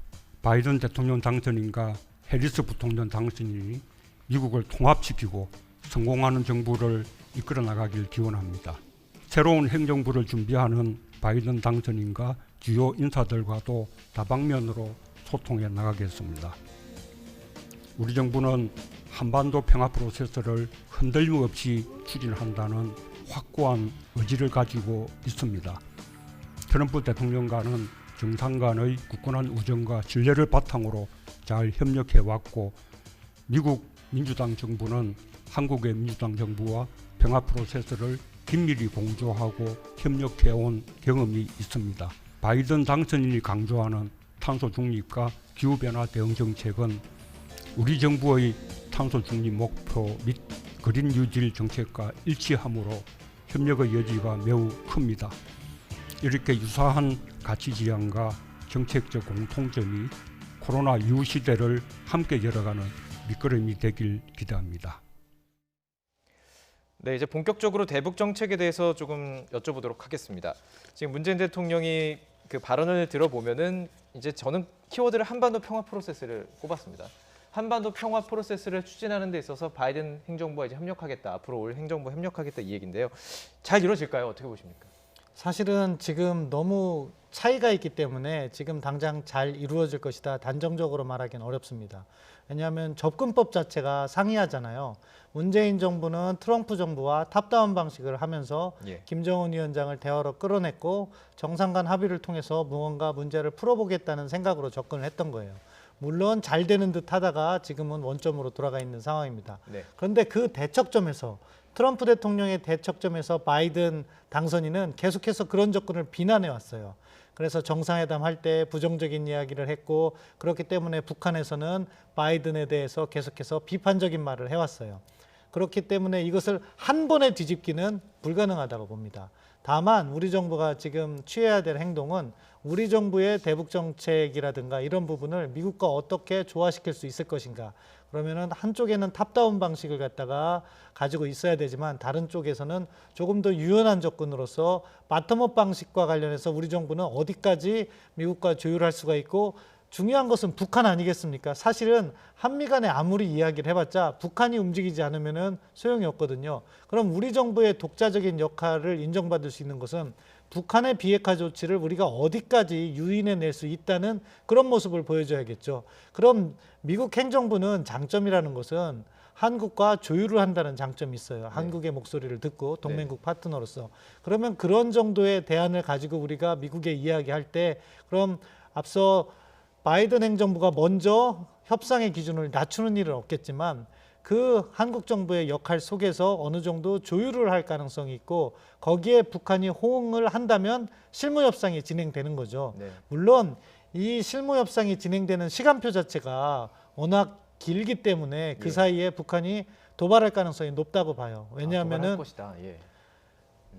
바이든 대통령 당선인과 해리스 부통령 당선인이 미국을 통합시키고 성공하는 정부를 이끌어 나가길 기원합니다. 새로운 행정부를 준비하는 바이든 당선인과 주요 인사들과도 다방면으로 소통해 나가겠습니다. 우리 정부는 한반도 평화 프로세스를 흔들림 없이 추진한다는 확고한 의지를 가지고 있습니다. 트럼프 대통령과는 정상 간의 굳건한 우정과 신뢰를 바탕으로 잘 협력해왔고 미국 민주당 정부는 한국의 민주당 정부와 평화 프로세스를 긴밀히 공조하고 협력해온 경험이 있습니다. 바이든 당선인이 강조하는 탄소 중립과 기후변화 대응 정책은 우리 정부의 탄소 중립 목표 및 그린 뉴딜 정책과 일치하므로 협력의 여지가 매우 큽니다. 이렇게 유사한 가치 지향과 정책적 공통점이 코로나 이후 시대를 함께 열어가는 밑거름이 되길 기대합니다. 네, 이제 본격적으로 대북 정책에 대해서 조금 여쭤보도록 하겠습니다. 지금 문재인 대통령이 그 발언을 들어보면은 이제 저는 키워드를 한반도 평화 프로세스를 꼽았습니다. 한반도 평화 프로세스를 추진하는 데 있어서 바이든 행정부와 이제 협력하겠다. 앞으로 올 행정부 협력하겠다 이 얘기인데요. 잘 이루어질까요? 어떻게 보십니까? 사실은 지금 너무 차이가 있기 때문에 지금 당장 잘 이루어질 것이다 단정적으로 말하기는 어렵습니다. 왜냐하면 접근법 자체가 상이하잖아요. 문재인 정부는 트럼프 정부와 탑다운 방식을 하면서 김정은 위원장을 대화로 끌어냈고 정상 간 합의를 통해서 무언가 문제를 풀어보겠다는 생각으로 접근을 했던 거예요. 물론 잘 되는 듯 하다가 지금은 원점으로 돌아가 있는 상황입니다. 그런데 그 대척점에서 트럼프 대통령의 대척점에서 바이든 당선인은 계속해서 그런 접근을 비난해 왔어요. 그래서 정상회담 할 때 부정적인 이야기를 했고 그렇기 때문에 북한에서는 바이든에 대해서 계속해서 비판적인 말을 해왔어요. 그렇기 때문에 이것을 한 번에 뒤집기는 불가능하다고 봅니다. 다만 우리 정부가 지금 취해야 될 행동은 우리 정부의 대북 정책이라든가 이런 부분을 미국과 어떻게 조화시킬 수 있을 것인가. 그러면은 한쪽에는 탑다운 방식을 갖다가 가지고 있어야 되지만 다른 쪽에서는 조금 더 유연한 접근으로서 바텀업 방식과 관련해서 우리 정부는 어디까지 미국과 조율할 수가 있고 중요한 것은 북한 아니겠습니까? 사실은 한미 간에 아무리 이야기를 해봤자 북한이 움직이지 않으면은 소용이 없거든요. 그럼 우리 정부의 독자적인 역할을 인정받을 수 있는 것은 북한의 비핵화 조치를 우리가 어디까지 유인해낼 수 있다는 그런 모습을 보여줘야겠죠. 그럼 미국 행정부는 장점이라는 것은 한국과 조율을 한다는 장점이 있어요. 한국의 목소리를 듣고 동맹국 파트너로서. 그러면 그런 정도의 대안을 가지고 우리가 미국에 이야기할 때 그럼 앞서 바이든 행정부가 먼저 협상의 기준을 낮추는 일은 없겠지만 그 한국 정부의 역할 속에서 어느 정도 조율을 할 가능성이 있고 거기에 북한이 호응을 한다면 실무 협상이 진행되는 거죠. 네. 물론 이 실무 협상이 진행되는 시간표 자체가 워낙 길기 때문에 그 예. 사이에 북한이 도발할 가능성이 높다고 봐요. 도발할 왜냐하면은 것이다. 예.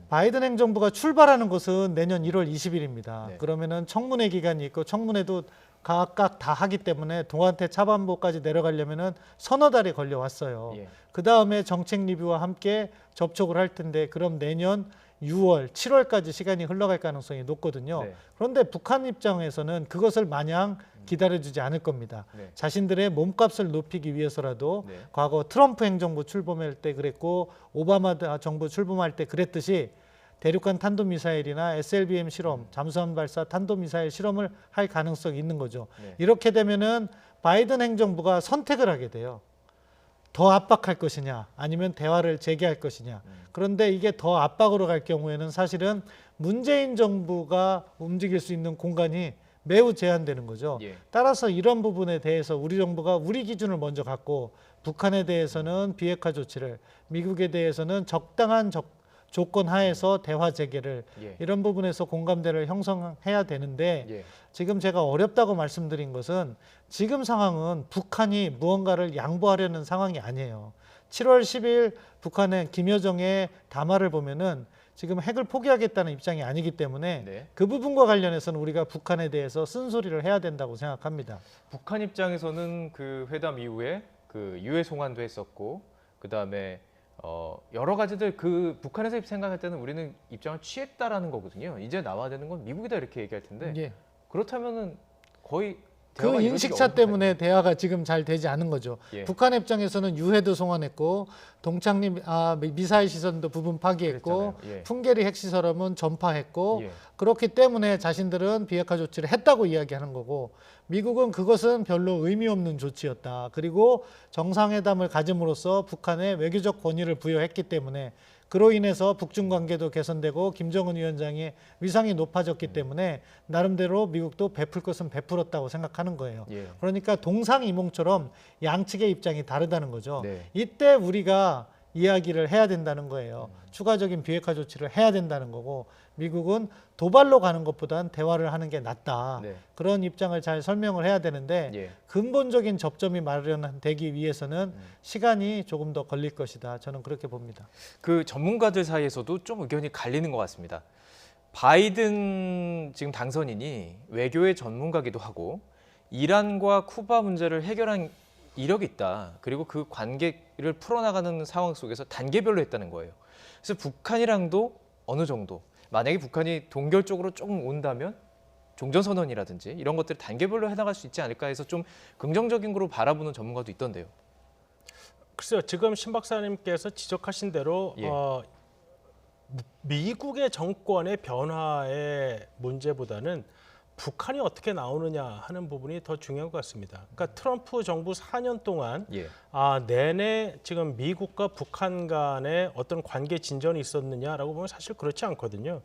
바이든 행정부가 출발하는 것은 내년 1월 20일입니다. 네. 그러면은 청문회 기간이 있고 청문회도 각각 다 하기 때문에 동아태 차관보까지 내려가려면은 서너 달이 걸려왔어요. 예. 그 다음에 정책 리뷰와 함께 접촉을 할 텐데 그럼 내년 6월, 7월까지 시간이 흘러갈 가능성이 높거든요. 네. 그런데 북한 입장에서는 그것을 마냥 기다려주지 않을 겁니다. 네. 자신들의 몸값을 높이기 위해서라도 네. 과거 트럼프 행정부 출범할 때 그랬고 오바마 정부 출범할 때 그랬듯이 대륙간 탄도미사일이나 SLBM 실험, 잠수함 발사 탄도미사일 실험을 할 가능성이 있는 거죠. 네. 이렇게 되면은 바이든 행정부가 선택을 하게 돼요. 더 압박할 것이냐 아니면 대화를 재개할 것이냐. 그런데 이게 더 압박으로 갈 경우에는 사실은 문재인 정부가 움직일 수 있는 공간이 매우 제한되는 거죠. 예. 따라서 이런 부분에 대해서 우리 정부가 우리 기준을 먼저 갖고 북한에 대해서는 비핵화 조치를, 미국에 대해서는 적당한 조건 하에서 대화 재개를 예. 이런 부분에서 공감대를 형성해야 되는데 예. 지금 제가 어렵다고 말씀드린 것은 지금 상황은 북한이 무언가를 양보하려는 상황이 아니에요. 7월 10일 북한의 김여정의 담화를 보면은 지금 핵을 포기하겠다는 입장이 아니기 때문에 네. 그 부분과 관련해서는 우리가 북한에 대해서 쓴소리를 해야 된다고 생각합니다. 북한 입장에서는 그 회담 이후에 그 유해 송환도 했었고 그다음에 여러 가지들 그 북한에서 생각할 때는 우리는 입장을 취했다라는 거거든요. 이제 나와야 되는 건 미국이다 이렇게 얘기할 텐데 예. 그렇다면은 거의 그 대화가 이루어지기 인식차 어려운 때문에 대화가 지금 잘 되지 않은 거죠. 예. 북한 입장에서는 유해도 송환했고 동창리 미사일 시설도 부분 파기했고 그랬잖아요. 예. 풍계리 핵시설은 전파했고 예. 그렇기 때문에 자신들은 비핵화 조치를 했다고 이야기하는 거고 미국은 그것은 별로 의미 없는 조치였다. 그리고 정상회담을 가짐으로써 북한에 외교적 권위를 부여했기 때문에 그로 인해서 북중 관계도 개선되고 김정은 위원장의 위상이 높아졌기 때문에 나름대로 미국도 베풀 것은 베풀었다고 생각하는 거예요. 예. 그러니까 동상이몽처럼 양측의 입장이 다르다는 거죠. 네. 이때 우리가 이야기를 해야 된다는 거예요. 추가적인 비핵화 조치를 해야 된다는 거고 미국은 도발로 가는 것보단 대화를 하는 게 낫다. 네. 그런 입장을 잘 설명을 해야 되는데 예. 근본적인 접점이 마련되기 위해서는 시간이 조금 더 걸릴 것이다. 저는 그렇게 봅니다. 그 전문가들 사이에서도 좀 의견이 갈리는 것 같습니다. 바이든 지금 당선인이 외교의 전문가기도 하고 이란과 쿠바 문제를 해결한 이력이 있다. 그리고 그 관계를 풀어나가는 상황 속에서 단계별로 했다는 거예요. 그래서 북한이랑도 어느 정도 만약에 북한이 동결적으로 조금 온다면 종전선언이라든지 이런 것들을 단계별로 해나갈 수 있지 않을까 해서 좀 긍정적인 거로 바라보는 전문가도 있던데요. 글쎄요, 지금 신 박사님께서 지적하신 대로 예. 미국의 정권의 변화의 문제보다는 북한이 어떻게 나오느냐 하는 부분이 더 중요한 것 같습니다. 그러니까 트럼프 정부 4년 동안 예. 내내 지금 미국과 북한 간에 어떤 관계 진전이 있었느냐라고 보면 사실 그렇지 않거든요.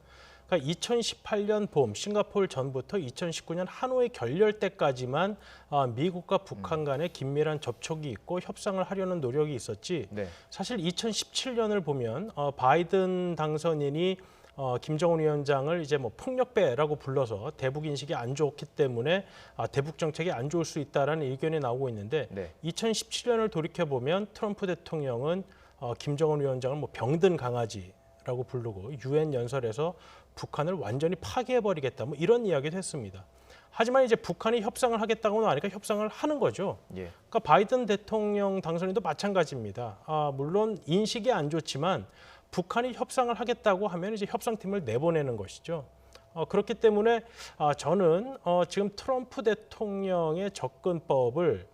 그러니까 2018년 봄 싱가포르 전부터 2019년 하노이 결렬 때까지만 미국과 북한 간에 긴밀한 접촉이 있고 협상을 하려는 노력이 있었지. 네. 사실 2017년을 보면 바이든 당선인이 김정은 위원장을 이제 뭐 폭력배라고 불러서 대북 인식이 안 좋기 때문에 대북 정책이 안 좋을 수 있다라는 의견이 나오고 있는데 네. 2017년을 돌이켜 보면 트럼프 대통령은 김정은 위원장을 뭐 병든 강아지라고 부르고 유엔 연설에서 북한을 완전히 파괴해버리겠다 뭐 이런 이야기도 했습니다. 하지만 이제 북한이 협상을 하겠다고 나니까 협상을 하는 거죠. 예. 그러니까 바이든 대통령 당선인도 마찬가지입니다. 물론 인식이 안 좋지만 북한이 협상을 하겠다고 하면 이제 협상팀을 내보내는 것이죠. 그렇기 때문에 저는 지금 트럼프 대통령의 접근법을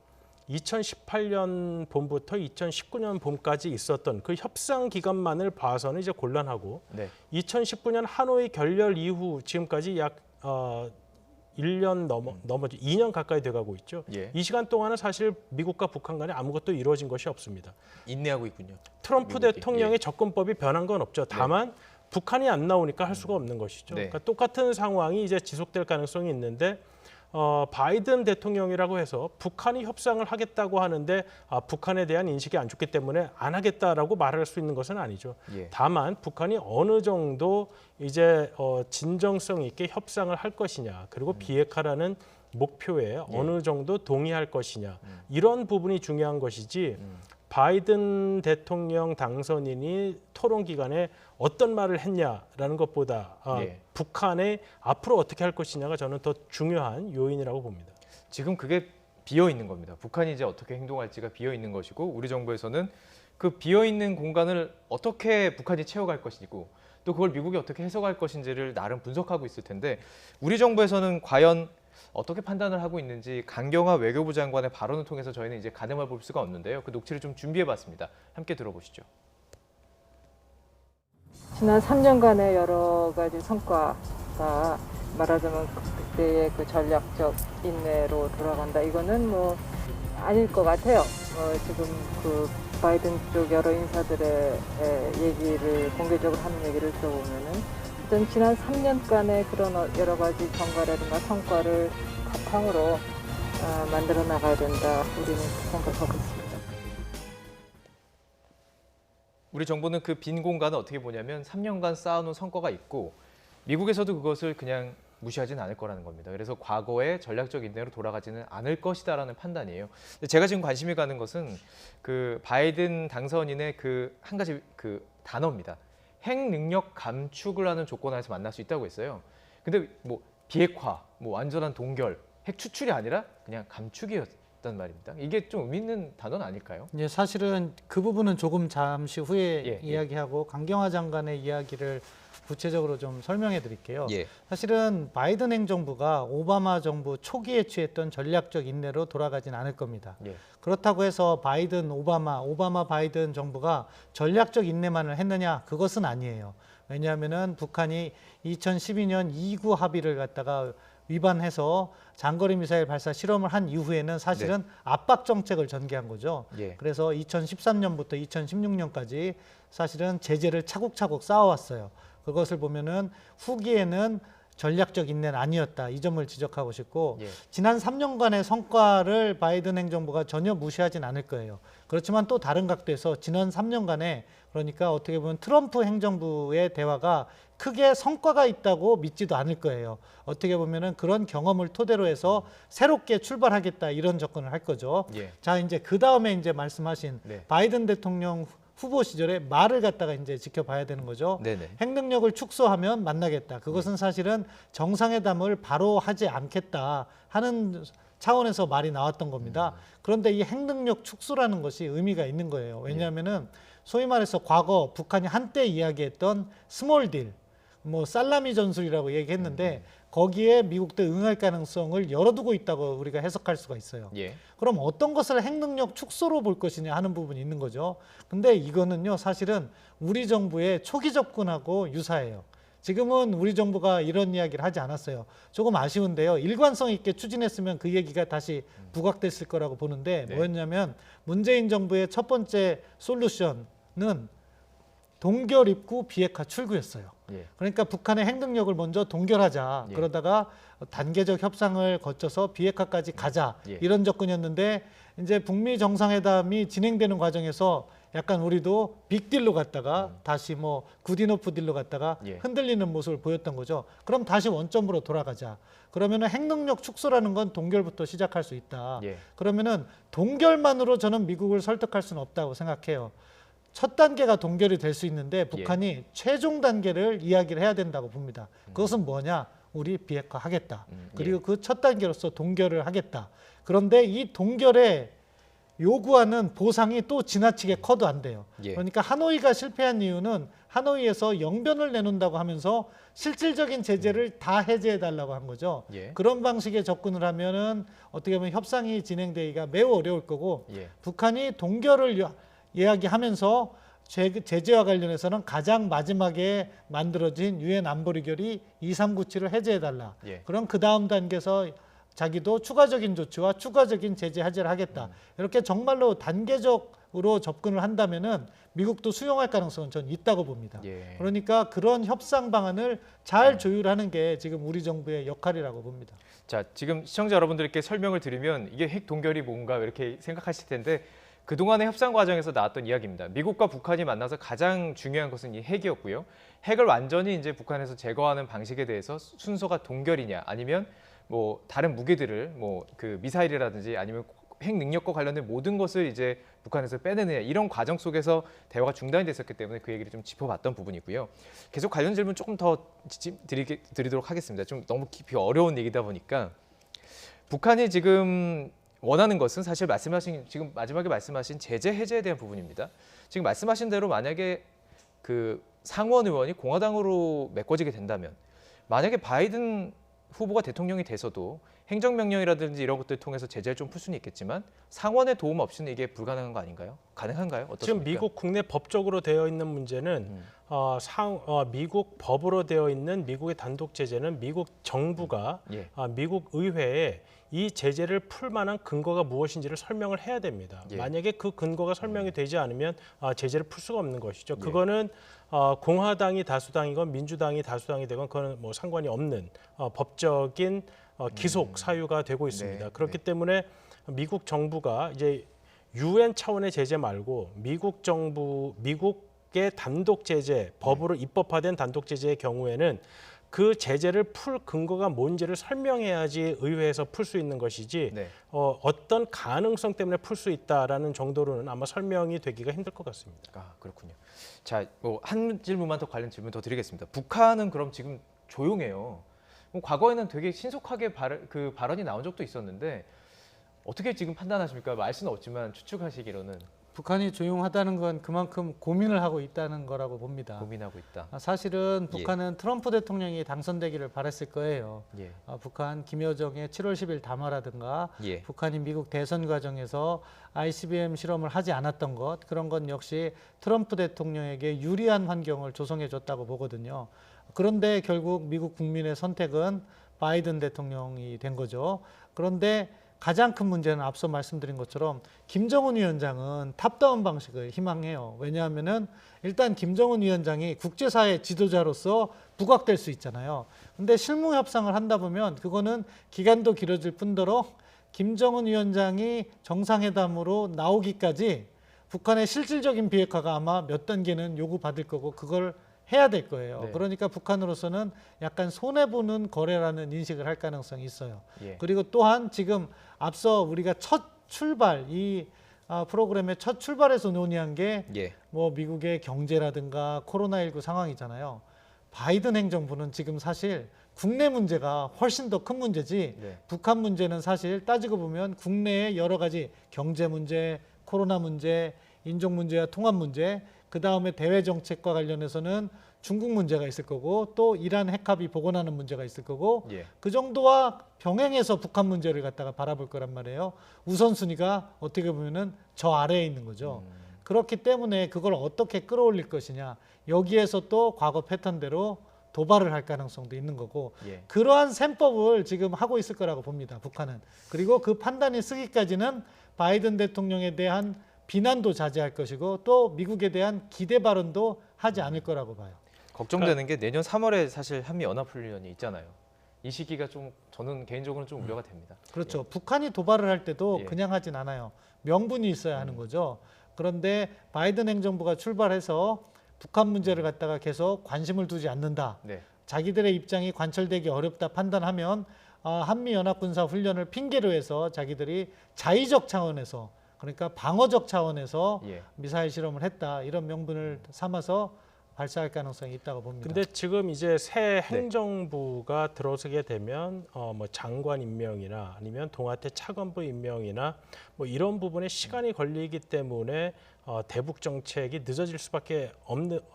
2018년 봄부터 2019년 봄까지 있었던 그 협상 기간만을 봐서는 이제 곤란하고 네. 2019년 하노이 결렬 이후 지금까지 약 1년 넘어죠. 2년 가까이 돼가고 있죠. 예. 이 시간 동안은 사실 미국과 북한 간에 아무것도 이루어진 것이 없습니다. 인내하고 있군요. 트럼프 미국이. 대통령의 접근법이 변한 건 없죠. 다만 북한이 안 나오니까 할 수가 없는 것이죠. 네. 그러니까 똑같은 상황이 이제 지속될 가능성이 있는데 바이든 대통령이라고 해서 북한이 협상을 하겠다고 하는데 북한에 대한 인식이 안 좋기 때문에 안 하겠다라고 말할 수 있는 것은 아니죠. 예. 다만 북한이 어느 정도 이제 진정성 있게 협상을 할 것이냐, 그리고 비핵화라는 목표에 어느 정도 동의할 것이냐, 이런 부분이 중요한 것이지 바이든 대통령 당선인이 토론 기간에 어떤 말을 했냐라는 것보다 예. 북한의 앞으로 어떻게 할 것이냐가 저는 더 중요한 요인이라고 봅니다. 지금 그게 비어 있는 겁니다. 북한이 이제 어떻게 행동할지가 비어 있는 것이고 우리 정부에서는 그 비어 있는 공간을 어떻게 북한이 채워갈 것이고 또 그걸 미국이 어떻게 해석할 것인지를 나름 분석하고 있을 텐데 우리 정부에서는 과연 어떻게 판단을 하고 있는지 강경화 외교부 장관의 발언을 통해서 저희는 이제 가늠해 볼 수가 없는데요. 그 녹취를 좀 준비해봤습니다. 함께 들어보시죠. 지난 3년간의 여러 가지 성과가 말하자면 그때의 그 전략적 인내로 돌아간다. 이거는 뭐 아닐 것 같아요. 지금 그 바이든 쪽 여러 인사들의 얘기를 공개적으로 하는 얘기를 들어보면은 어떤 지난 3년간의 그런 여러 가지 성과라든가 성과를 바탕으로 만들어 나가야 된다. 우리는 생각하고 있습니다. 우리 정부는 그 빈 공간을 어떻게 보냐면 3년간 쌓아놓은 성과가 있고 미국에서도 그것을 그냥 무시하지는 않을 거라는 겁니다. 그래서 과거의 전략적 인내로 돌아가지는 않을 것이다라는 판단이에요. 근데 제가 지금 관심이 가는 것은 그 바이든 당선인의 그 한 가지 그 단어입니다. 핵 능력 감축을 하는 조건 하에서 만날 수 있다고 했어요. 근데 뭐 비핵화, 뭐 완전한 동결, 핵 추출이 아니라 그냥 감축이었단 말입니다. 이게 좀 의미 있는 단어는 아닐까요? 예, 사실은 그 부분은 조금 잠시 후에 예. 이야기하고 강경화 장관의 이야기를 구체적으로 좀 설명해 드릴게요. 예. 사실은 바이든 행정부가 오바마 정부 초기에 취했던 전략적 인내로 돌아가진 않을 겁니다. 예. 그렇다고 해서 바이든, 오바마 바이든 정부가 전략적 인내만을 했느냐? 그것은 아니에요. 왜냐하면은 북한이 2012년 2구 합의를 갖다가 위반해서 장거리 미사일 발사 실험을 한 이후에는 사실은 압박 정책을 전개한 거죠. 예. 그래서 2013년부터 2016년까지 사실은 제재를 차곡차곡 쌓아왔어요. 그것을 보면은 후기에는 전략적 인내는 아니었다. 이 점을 지적하고 싶고 예. 지난 3년간의 성과를 바이든 행정부가 전혀 무시하진 않을 거예요. 그렇지만 또 다른 각도에서 지난 3년간에 그러니까 어떻게 보면 트럼프 행정부의 대화가 크게 성과가 있다고 믿지도 않을 거예요. 어떻게 보면은 그런 경험을 토대로 해서 새롭게 출발하겠다 이런 접근을 할 거죠. 예. 자, 이제 그 다음에 이제 말씀하신 네. 바이든 대통령 후보 시절에 말을 갖다가 이제 지켜봐야 되는 거죠. 네네. 핵 능력을 축소하면 만나겠다. 그것은 사실은 정상회담을 바로 하지 않겠다 하는 차원에서 말이 나왔던 겁니다. 그런데 이 핵 능력 축소라는 것이 의미가 있는 거예요. 왜냐하면은 소위 말해서 과거 북한이 한때 이야기했던 스몰 딜, 뭐 살라미 전술이라고 얘기했는데 거기에 미국도 응할 가능성을 열어두고 있다고 우리가 해석할 수가 있어요. 예. 그럼 어떤 것을 핵 능력 축소로 볼 것이냐 하는 부분이 있는 거죠. 근데 이거는요, 사실은 우리 정부의 초기 접근하고 유사해요. 지금은 우리 정부가 이런 이야기를 하지 않았어요. 조금 아쉬운데요. 일관성 있게 추진했으면 그 얘기가 다시 부각됐을 거라고 보는데 네. 뭐였냐면 문재인 정부의 첫 번째 솔루션은 동결 입구 비핵화 출구였어요. 예. 그러니까 북한의 핵 능력을 먼저 동결하자. 예. 그러다가 단계적 협상을 거쳐서 비핵화까지 가자. 예. 이런 접근이었는데 이제 북미 정상회담이 진행되는 과정에서 약간 우리도 빅딜로 갔다가 다시 뭐 굿이너프 딜로 갔다가 예. 흔들리는 모습을 보였던 거죠. 그럼 다시 원점으로 돌아가자. 그러면은 핵 능력 축소라는 건 동결부터 시작할 수 있다. 예. 그러면은 동결만으로 저는 미국을 설득할 수는 없다고 생각해요. 첫 단계가 동결이 될 수 있는데 북한이 최종 단계를 이야기를 해야 된다고 봅니다. 그것은 뭐냐? 우리 비핵화 하겠다. 그리고 그 첫 단계로서 동결을 하겠다. 그런데 이 동결에 요구하는 보상이 또 지나치게 커도 안 돼요. 예. 그러니까 하노이가 실패한 이유는 하노이에서 영변을 내놓는다고 하면서 실질적인 제재를 다 해제해달라고 한 거죠. 예. 그런 방식의 접근을 하면은 어떻게 보면 협상이 진행되기가 매우 어려울 거고 예. 북한이 동결을 이야기하면서 제재와 관련해서는 가장 마지막에 만들어진 유엔 안보리결의 2397을 해제해달라. 예. 그럼 그 다음 단계에서 자기도 추가적인 조치와 추가적인 제재 해제를 하겠다. 이렇게 정말로 단계적 으로 접근을 한다면은 미국도 수용할 가능성은 전 있다고 봅니다. 예. 그러니까 그런 협상 방안을 잘 조율하는 게 지금 우리 정부의 역할이라고 봅니다. 자, 지금 시청자 여러분들께 설명을 드리면 이게 핵 동결이 뭔가 이렇게 생각하실 텐데 그동안의 협상 과정에서 나왔던 이야기입니다. 미국과 북한이 만나서 가장 중요한 것은 이 핵이었고요. 핵을 완전히 이제 북한에서 제거하는 방식에 대해서 순서가 동결이냐 아니면 뭐 다른 무기들을 뭐 그 미사일이라든지 아니면 핵 능력과 관련된 모든 것을 이제 북한에서 빼내느냐 이런 과정 속에서 대화가 중단이 됐었기 때문에 그 얘기를 좀 짚어봤던 부분이고요. 계속 관련 질문 조금 더 드리도록 하겠습니다. 좀 너무 깊이 어려운 얘기다 보니까 북한이 지금 원하는 것은 사실 말씀하신 지금 마지막에 말씀하신 제재 해제에 대한 부분입니다. 지금 말씀하신 대로 만약에 그 상원 의원이 공화당으로 메꿔지게 된다면 만약에 바이든 후보가 대통령이 돼서도 행정명령이라든지 이런 것들을 통해서 제재를 좀 풀 수는 있겠지만 상원의 도움 없이는 이게 불가능한 거 아닌가요? 가능한가요? 어떻습니까? 지금 미국 국내 법적으로 되어 있는 문제는 미국 법으로 되어 있는 미국의 단독 제재는 미국 정부가 예. 미국 의회에 이 제재를 풀 만한 근거가 무엇인지를 설명을 해야 됩니다. 예. 만약에 그 근거가 설명이 되지 않으면 제재를 풀 수가 없는 것이죠. 예. 그거는 공화당이 다수당이건 민주당이 다수당이 되건 그건 뭐 상관이 없는 법적인 기속 사유가 되고 있습니다. 네, 그렇기 네. 때문에 미국 정부가 이제 유엔 차원의 제재 말고 미국의 단독 제재, 법으로 입법화된 단독 제재의 경우에는 그 제재를 풀 근거가 뭔지를 설명해야지 의회에서 풀 수 있는 것이지 네. 어떤 가능성 때문에 풀 수 있다라는 정도로는 아마 설명이 되기가 힘들 것 같습니다. 아, 그렇군요. 자, 뭐 한 질문만 더 관련 질문 더 드리겠습니다. 북한은 그럼 지금 조용해요. 과거에는 되게 신속하게 발언이 나온 적도 있었는데 어떻게 지금 판단하십니까? 알 수는 없지만 추측하시기로는 북한이 조용하다는 건 그만큼 고민을 하고 있다는 거라고 봅니다. 고민하고 있다. 사실은 북한은 트럼프 대통령이 당선되기를 바랬을 거예요. 예. 북한 김여정의 7월 10일 담화라든가 예. 북한이 미국 대선 과정에서 ICBM 실험을 하지 않았던 것 그런 건 역시 트럼프 대통령에게 유리한 환경을 조성해 줬다고 보거든요. 그런데 결국 미국 국민의 선택은 바이든 대통령이 된 거죠. 그런데 가장 큰 문제는 앞서 말씀드린 것처럼 김정은 위원장은 탑다운 방식을 희망해요. 왜냐하면은 일단 김정은 위원장이 국제사회 지도자로서 부각될 수 있잖아요. 근데 실무 협상을 한다 보면 그거는 기간도 길어질 뿐더러 김정은 위원장이 정상회담으로 나오기까지 북한의 실질적인 비핵화가 아마 몇 단계는 요구받을 거고 그걸 해야 될 거예요. 네. 그러니까 북한으로서는 약간 손해보는 거래라는 인식을 할 가능성이 있어요. 예. 그리고 또한 지금 앞서 우리가 첫 출발, 이 프로그램의 첫 출발에서 논의한 게 예. 뭐 미국의 경제라든가 코로나19 상황이잖아요. 바이든 행정부는 지금 사실 국내 문제가 훨씬 더 큰 문제지 네. 북한 문제는 사실 따지고 보면 국내의 여러 가지 경제 문제, 코로나 문제, 인종 문제와 통합 문제, 그 다음에 대외 정책과 관련해서는 중국 문제가 있을 거고 또 이란 핵합의 복원하는 문제가 있을 거고 예. 그 정도와 병행해서 북한 문제를 갖다가 바라볼 거란 말이에요. 우선순위가 어떻게 보면은 저 아래에 있는 거죠. 그렇기 때문에 그걸 어떻게 끌어올릴 것이냐 여기에서 또 과거 패턴대로 도발을 할 가능성도 있는 거고 예. 그러한 셈법을 지금 하고 있을 거라고 봅니다. 북한은. 그리고 그 판단이 쓰기까지는 바이든 대통령에 대한 비난도 자제할 것이고 또 미국에 대한 기대 발언도 하지 않을 거라고 봐요. 걱정되는 게 내년 3월에 사실 한미 연합훈련이 있잖아요. 이 시기가 좀 저는 개인적으로는 좀 우려가 됩니다. 그렇죠. 북한이 도발을 할 때도 예. 그냥 하진 않아요. 명분이 있어야 하는 거죠. 그런데 바이든 행정부가 출발해서 북한 문제를 갖다가 계속 관심을 두지 않는다. 네. 자기들의 입장이 관철되기 어렵다 판단하면 한미연합군사훈련을 핑계로 해서 자기들이 자의적 차원에서 그러니까 방어적 차원에서 예. 미사일 실험을 했다. 이런 명분을 삼아서 발사할 가능성이 있다고 봅니다. 근데 지금 이제 새 행정부가 들어서게 되면 뭐 장관 임명이나 아니면 동아태 차관부 임명이나 뭐 이런 부분에 시간이 걸리기 때문에 대북 정책이 늦어질 수밖에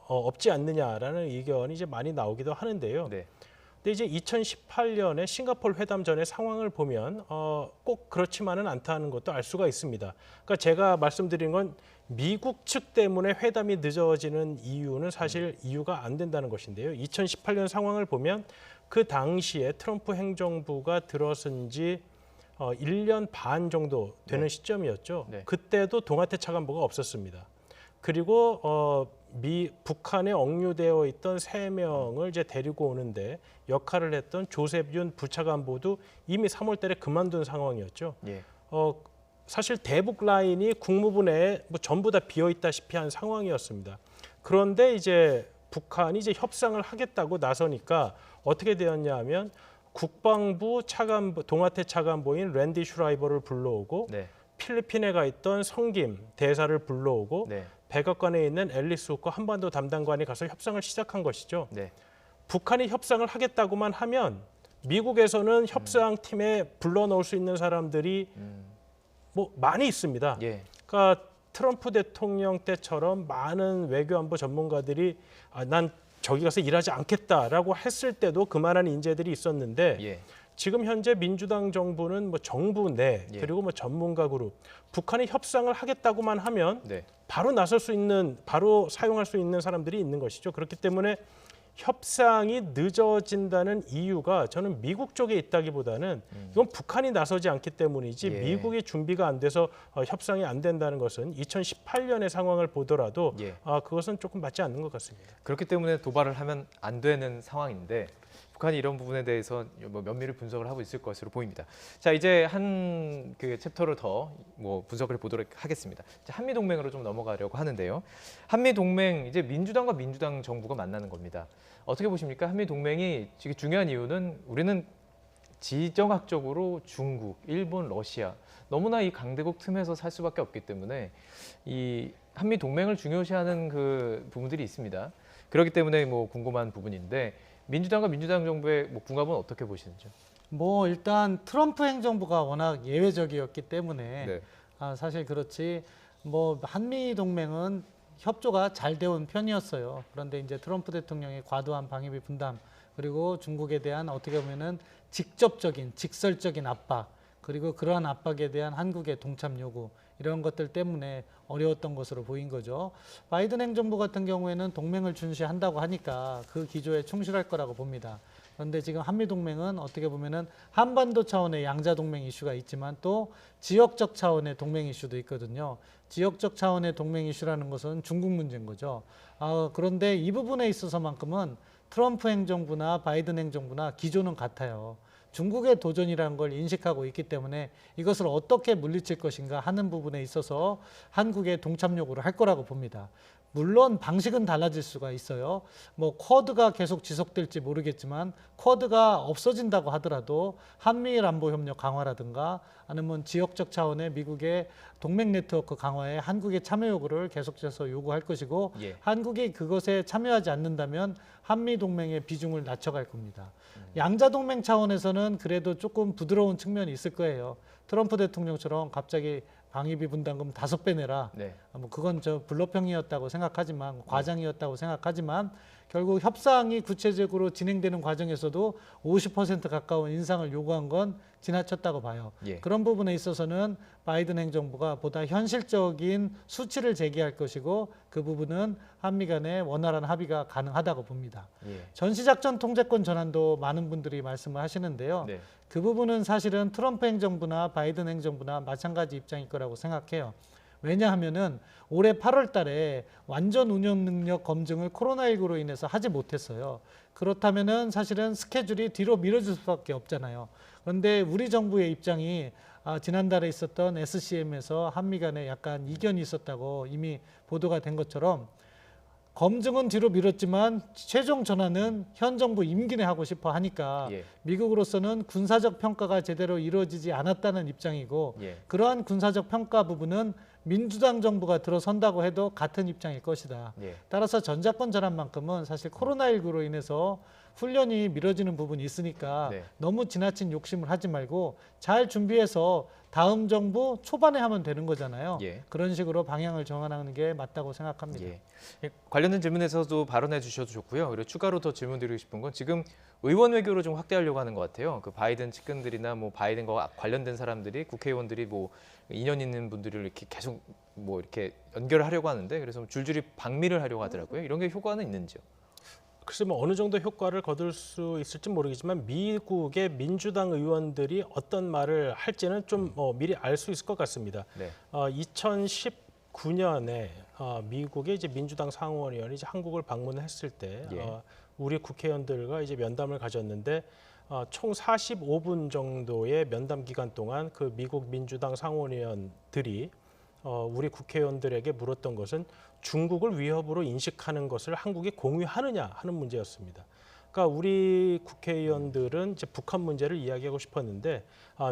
없지 않느냐라는 의견이 이제 많이 나오기도 하는데요. 네. 근데 이제 2018년에 싱가포르 회담 전의 상황을 보면 꼭 그렇지만은 않다는 것도 알 수가 있습니다. 그러니까 제가 말씀드린 건 미국 측 때문에 회담이 늦어지는 이유는 사실 이유가 안 된다는 것인데요. 2018년 상황을 보면 그 당시에 트럼프 행정부가 들어선 지 1년 반 정도 되는 네. 시점이었죠. 네. 그때도 동아태 차관보가 없었습니다. 그리고 북한에 억류되어 있던 3명을 이제 데리고 오는데 역할을 했던 조셉윤 부차관보도 이미 3월 달에 그만둔 상황이었죠. 예. 사실 대북 라인이 국무부 내에 뭐 전부 다 비어 있다시피 한 상황이었습니다. 그런데 이제 북한이 이제 협상을 하겠다고 나서니까 어떻게 되었냐 하면 국방부 차관보, 동아태 차관보인 랜디 슈라이버를 불러오고 네. 필리핀에 가 있던 성김 대사를 불러오고 네. 백악관에 있는 앨리스 후커 한반도 담당관이 가서 협상을 시작한 것이죠. 네. 북한이 협상을 하겠다고만 하면 미국에서는 협상팀에 불러넣을 수 있는 사람들이 뭐 많이 있습니다. 예. 그러니까 트럼프 대통령 때처럼 많은 외교안보 전문가들이 난 저기 가서 일하지 않겠다라고 했을 때도 그만한 인재들이 있었는데 예. 지금 현재 민주당 정부는 뭐 정부 내 예. 그리고 뭐 전문가 그룹 북한이 협상을 하겠다고만 하면 네. 바로 나설 수 있는 바로 사용할 수 있는 사람들이 있는 것이죠. 그렇기 때문에 협상이 늦어진다는 이유가 저는 미국 쪽에 있다기보다는 이건 북한이 나서지 않기 때문이지 예. 미국이 준비가 안 돼서 협상이 안 된다는 것은 2018년의 상황을 보더라도 예. 그것은 조금 맞지 않는 것 같습니다. 그렇기 때문에 도발을 하면 안 되는 상황인데 북한이 이런 부분에 대해서 뭐 면밀히 분석을 하고 있을 것으로 보입니다. 자, 이제 한 그 챕터를 더 뭐 분석을 보도록 하겠습니다. 자, 한미 동맹으로 좀 넘어가려고 하는데요. 한미 동맹 이제 민주당과 민주당 정부가 만나는 겁니다. 어떻게 보십니까? 한미 동맹이 지금 중요한 이유는 우리는 지정학적으로 중국, 일본, 러시아 너무나 이 강대국 틈에서 살 수밖에 없기 때문에 이 한미 동맹을 중요시하는 그 부분들이 있습니다. 그렇기 때문에 뭐 궁금한 부분인데 민주당과 민주당 정부의 뭐 궁합은 어떻게 보시는지요? 뭐 일단 트럼프 행정부가 워낙 예외적이었기 때문에 네. 사실 그렇지 뭐 한미 동맹은 협조가 잘 되온 편이었어요. 그런데 이제 트럼프 대통령의 과도한 방위비 분담 그리고 중국에 대한 어떻게 보면은 직접적인 직설적인 압박 그리고 그러한 압박에 대한 한국의 동참 요구 이런 것들 때문에 어려웠던 것으로 보인 거죠. 바이든 행정부 같은 경우에는 동맹을 중시한다고 하니까 그 기조에 충실할 거라고 봅니다. 그런데 지금 한미동맹은 어떻게 보면은 한반도 차원의 양자동맹 이슈가 있지만 또 지역적 차원의 동맹 이슈도 있거든요. 지역적 차원의 동맹 이슈라는 것은 중국 문제인 거죠. 그런데 이 부분에 있어서만큼은 트럼프 행정부나 바이든 행정부나 기조는 같아요. 중국의 도전이라는 걸 인식하고 있기 때문에 이것을 어떻게 물리칠 것인가 하는 부분에 있어서 한국의 동참 요구를 할 거라고 봅니다. 물론 방식은 달라질 수가 있어요. 뭐 쿼드가 계속 지속될지 모르겠지만 쿼드가 없어진다고 하더라도 한미일 안보 협력 강화라든가 아니면 지역적 차원의 미국의 동맹 네트워크 강화에 한국의 참여 요구를 계속해서 요구할 것이고 예. 한국이 그것에 참여하지 않는다면 한미 동맹의 비중을 낮춰갈 겁니다. 양자 동맹 차원에서는 그래도 조금 부드러운 측면이 있을 거예요. 트럼프 대통령처럼 갑자기 방위비 분담금 5배 내라. 네. 뭐 그건 저 블러평이었다고 생각하지만 과장이었다고 생각하지만 결국 협상이 구체적으로 진행되는 과정에서도 50% 가까운 인상을 요구한 건 지나쳤다고 봐요. 예. 그런 부분에 있어서는 바이든 행정부가 보다 현실적인 수치를 제기할 것이고 그 부분은 한미 간의 원활한 합의가 가능하다고 봅니다. 예. 전시작전 통제권 전환도 많은 분들이 말씀을 하시는데요. 네. 그 부분은 사실은 트럼프 행정부나 바이든 행정부나 마찬가지 입장일 거라고 생각해요. 왜냐하면은 올해 8월 달에 완전 운영 능력 검증을 코로나19로 인해서 하지 못했어요. 그렇다면은 사실은 스케줄이 뒤로 미뤄질 수밖에 없잖아요. 그런데 우리 정부의 입장이 지난달에 있었던 SCM에서 한미 간에 약간 이견이 있었다고 이미 보도가 된 것처럼 검증은 뒤로 미뤘지만 최종 전환은 현 정부 임기 내 하고 싶어 하니까 예. 미국으로서는 군사적 평가가 제대로 이루어지지 않았다는 입장이고 예. 그러한 군사적 평가 부분은 민주당 정부가 들어선다고 해도 같은 입장일 것이다. 예. 따라서 전자권 전환만큼은 사실 코로나19로 인해서 훈련이 미뤄지는 부분이 있으니까 네. 너무 지나친 욕심을 하지 말고 잘 준비해서 다음 정부 초반에 하면 되는 거잖아요. 예. 그런 식으로 방향을 정하는 게 맞다고 생각합니다. 예. 관련된 질문에서도 발언해 주셔도 좋고요. 그리고 추가로 더 질문드리고 싶은 건 지금 의원 외교로 좀 확대하려고 하는 것 같아요. 그 바이든 측근들이나 뭐 바이든과 관련된 사람들이 국회의원들이 뭐 인연 있는 분들을 이렇게 계속 뭐 이렇게 연결을 하려고 하는데 그래서 줄줄이 방미를 하려고 하더라고요. 이런 게 효과는 있는지요? 글쎄 뭐 어느 정도 효과를 거둘 수 있을지 모르겠지만 미국의 민주당 의원들이 어떤 말을 할지는 좀 미리 알 수 있을 것 같습니다. 네. 2019년에 미국의 이제 민주당 상원의원이 이제 한국을 방문했을 때 예. 우리 국회의원들과 이제 면담을 가졌는데 총 45분 정도의 면담 기간 동안 그 미국 민주당 상원의원들이 우리 국회의원들에게 물었던 것은 중국을 위협으로 인식하는 것을 한국이 공유하느냐 하는 문제였습니다. 그러니까 우리 국회의원들은 이제 북한 문제를 이야기하고 싶었는데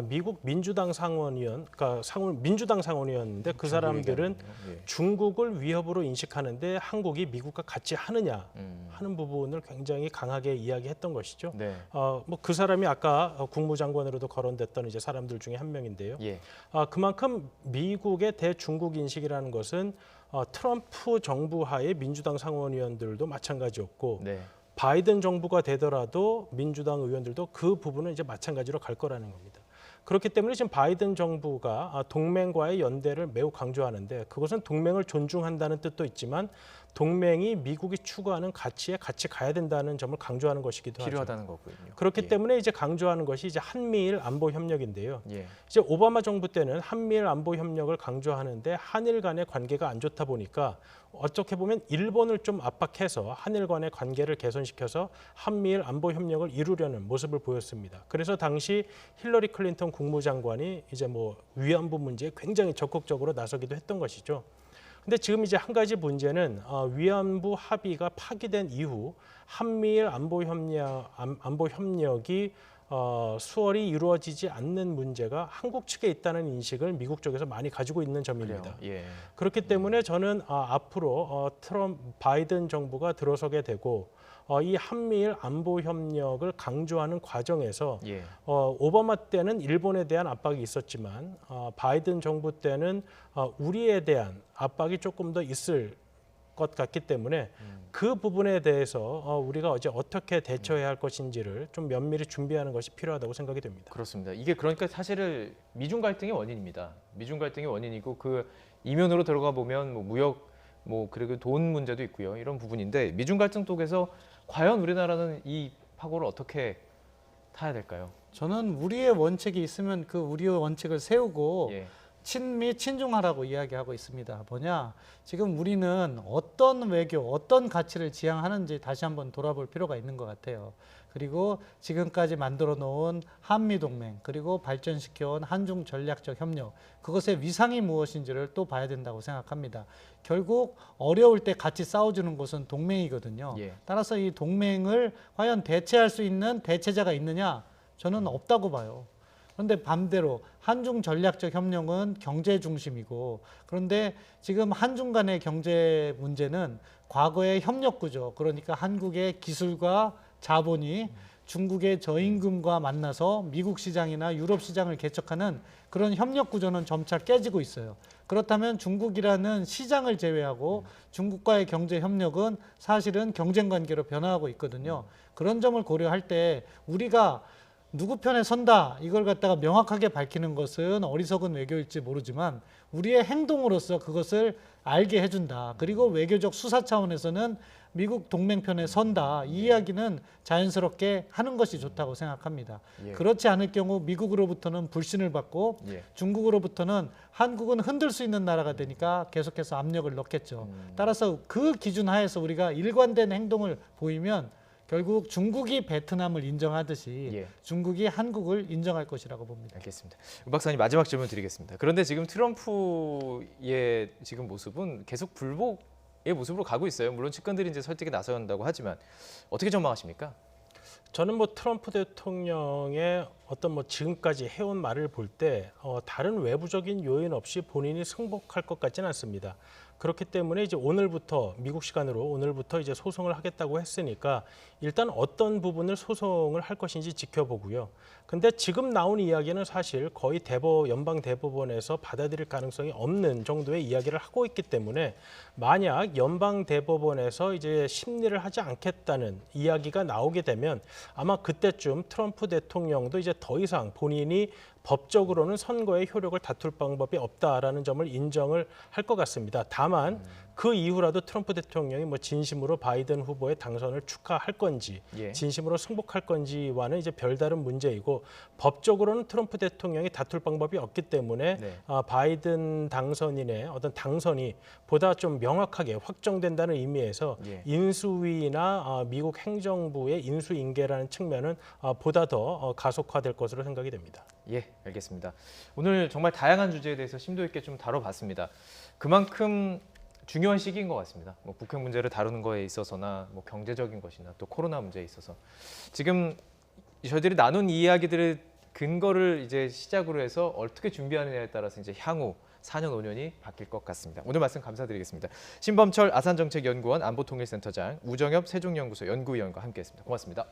미국 민주당 상원의원, 그러니까 민주당 상원의원인데 그 사람들은 예. 중국을 위협으로 인식하는데 한국이 미국과 같이 하느냐 하는 부분을 굉장히 강하게 이야기했던 것이죠. 네. 뭐 그 사람이 아까 국무장관으로도 거론됐던 이제 사람들 중에 한 명인데요. 예. 그만큼 미국의 대중국 인식이라는 것은 트럼프 정부 하에 민주당 상원의원들도 마찬가지였고 네. 바이든 정부가 되더라도 민주당 의원들도 그 부분은 이제 마찬가지로 갈 거라는 겁니다. 그렇기 때문에 지금 바이든 정부가 동맹과의 연대를 매우 강조하는데 그것은 동맹을 존중한다는 뜻도 있지만 동맹이 미국이 추구하는 가치에 같이 가야 된다는 점을 강조하는 것이기도 하죠. 필요하다는 거군요. 그렇기 예. 때문에 이제 강조하는 것이 이제 한미일 안보 협력인데요. 예. 이제 오바마 정부 때는 한미일 안보 협력을 강조하는데 한일 간의 관계가 안 좋다 보니까 어떻게 보면 일본을 좀 압박해서 한일 간의 관계를 개선시켜서 한미일 안보 협력을 이루려는 모습을 보였습니다. 그래서 당시 힐러리 클린턴 국무장관이 이제 뭐 위안부 문제에 굉장히 적극적으로 나서기도 했던 것이죠. 근데 지금 이제 한 가지 문제는 위안부 합의가 파기된 이후 한미일 안보 협력이 수월히 이루어지지 않는 문제가 한국 측에 있다는 인식을 미국 쪽에서 많이 가지고 있는 점입니다. 그래요. 예. 그렇기 때문에 저는 앞으로 바이든 정부가 들어서게 되고 이 한미일 안보 협력을 강조하는 과정에서 예. 오바마 때는 일본에 대한 압박이 있었지만 바이든 정부 때는 우리에 대한 압박이 조금 더 있을 것 같기 때문에 그 부분에 대해서 우리가 이제 어떻게 대처해야 할 것인지를 좀 면밀히 준비하는 것이 필요하다고 생각이 됩니다. 그렇습니다. 이게 그러니까 사실은 미중 갈등의 원인입니다. 미중 갈등의 원인이고 그 이면으로 들어가 보면 뭐 무역 그리고 돈 문제도 있고요. 이런 부분인데 미중 갈등 속에서 과연 우리나라는 이 파고를 어떻게 타야 될까요? 저는 우리의 원칙이 있으면 그 우리의 원칙을 세우고 예. 친미 친중하라고 이야기하고 있습니다. 뭐냐? 지금 우리는 어떤 외교, 어떤 가치를 지향하는지 다시 한번 돌아볼 필요가 있는 것 같아요. 그리고 지금까지 만들어 놓은 한미동맹, 그리고 발전시켜온 한중 전략적 협력, 그것의 위상이 무엇인지를 또 봐야 된다고 생각합니다. 결국 어려울 때 같이 싸워주는 곳은 동맹이거든요. 예. 따라서 이 동맹을 과연 대체할 수 있는 대체자가 있느냐? 저는 없다고 봐요. 그런데 반대로 한중 전략적 협력은 경제 중심이고, 그런데 지금 한중 간의 경제 문제는 과거의 협력 구조, 그러니까 한국의 기술과 자본이 중국의 저임금과 만나서 미국 시장이나 유럽 시장을 개척하는 그런 협력 구조는 점차 깨지고 있어요. 그렇다면 중국이라는 시장을 제외하고 중국과의 경제 협력은 사실은 경쟁 관계로 변화하고 있거든요. 그런 점을 고려할 때 우리가 누구 편에 선다 이걸 갖다가 명확하게 밝히는 것은 어리석은 외교일지 모르지만 우리의 행동으로서 그것을 알게 해준다. 그리고 외교적 수사 차원에서는 미국 동맹 편에 선다. 이 이야기는 자연스럽게 하는 것이 좋다고 생각합니다. 예. 그렇지 않을 경우 미국으로부터는 불신을 받고 예. 중국으로부터는 한국은 흔들 수 있는 나라가 되니까 계속해서 압력을 넣겠죠. 따라서 그 기준 하에서 우리가 일관된 행동을 보이면 결국 중국이 베트남을 인정하듯이 예. 중국이 한국을 인정할 것이라고 봅니다. 알겠습니다. 우 박사님 마지막 질문 드리겠습니다. 그런데 지금 트럼프의 지금 모습은 계속 불복의 모습으로 가고 있어요. 물론 측근들이 이제 설득에 나선다고 하지만 어떻게 전망하십니까? 저는 뭐 트럼프 대통령의 어떤 뭐 지금까지 해온 말을 볼 때 다른 외부적인 요인 없이 본인이 승복할 것 같지는 않습니다. 그렇기 때문에 이제 오늘부터 미국 시간으로 오늘부터 이제 소송을 하겠다고 했으니까 일단 어떤 부분을 소송을 할 것인지 지켜보고요. 근데 지금 나온 이야기는 사실 거의 연방 대법원에서 받아들일 가능성이 없는 정도의 이야기를 하고 있기 때문에 만약 연방 대법원에서 이제 심리를 하지 않겠다는 이야기가 나오게 되면 아마 그때쯤 트럼프 대통령도 이제 더 이상 본인이 법적으로는 선거의 효력을 다툴 방법이 없다라는 점을 인정을 할 것 같습니다. 다만 그 이후라도 트럼프 대통령이 뭐 진심으로 바이든 후보의 당선을 축하할 건지 예. 진심으로 승복할 건지와는 이제 별다른 문제이고 법적으로는 트럼프 대통령이 다툴 방법이 없기 때문에 네. 바이든 당선인의 어떤 당선이 보다 좀 명확하게 확정된다는 의미에서 예. 인수위나 미국 행정부의 인수인계라는 측면은 보다 더 가속화될 것으로 생각이 됩니다. 예, 알겠습니다. 오늘 정말 다양한 주제에 대해서 심도 있게 좀 다뤄봤습니다. 그만큼 중요한 시기인 것 같습니다. 뭐 북핵 문제를 다루는 거에 있어서나 뭐 경제적인 것이나 또 코로나 문제에 있어서 지금 저희들이 나눈 이야기들의 근거를 이제 시작으로 해서 어떻게 준비하느냐에 따라서 이제 향후 4년 5년이 바뀔 것 같습니다. 오늘 말씀 감사드리겠습니다. 신범철 아산정책연구원 안보통일센터장, 우정엽 세종연구소 연구위원과 함께했습니다. 고맙습니다.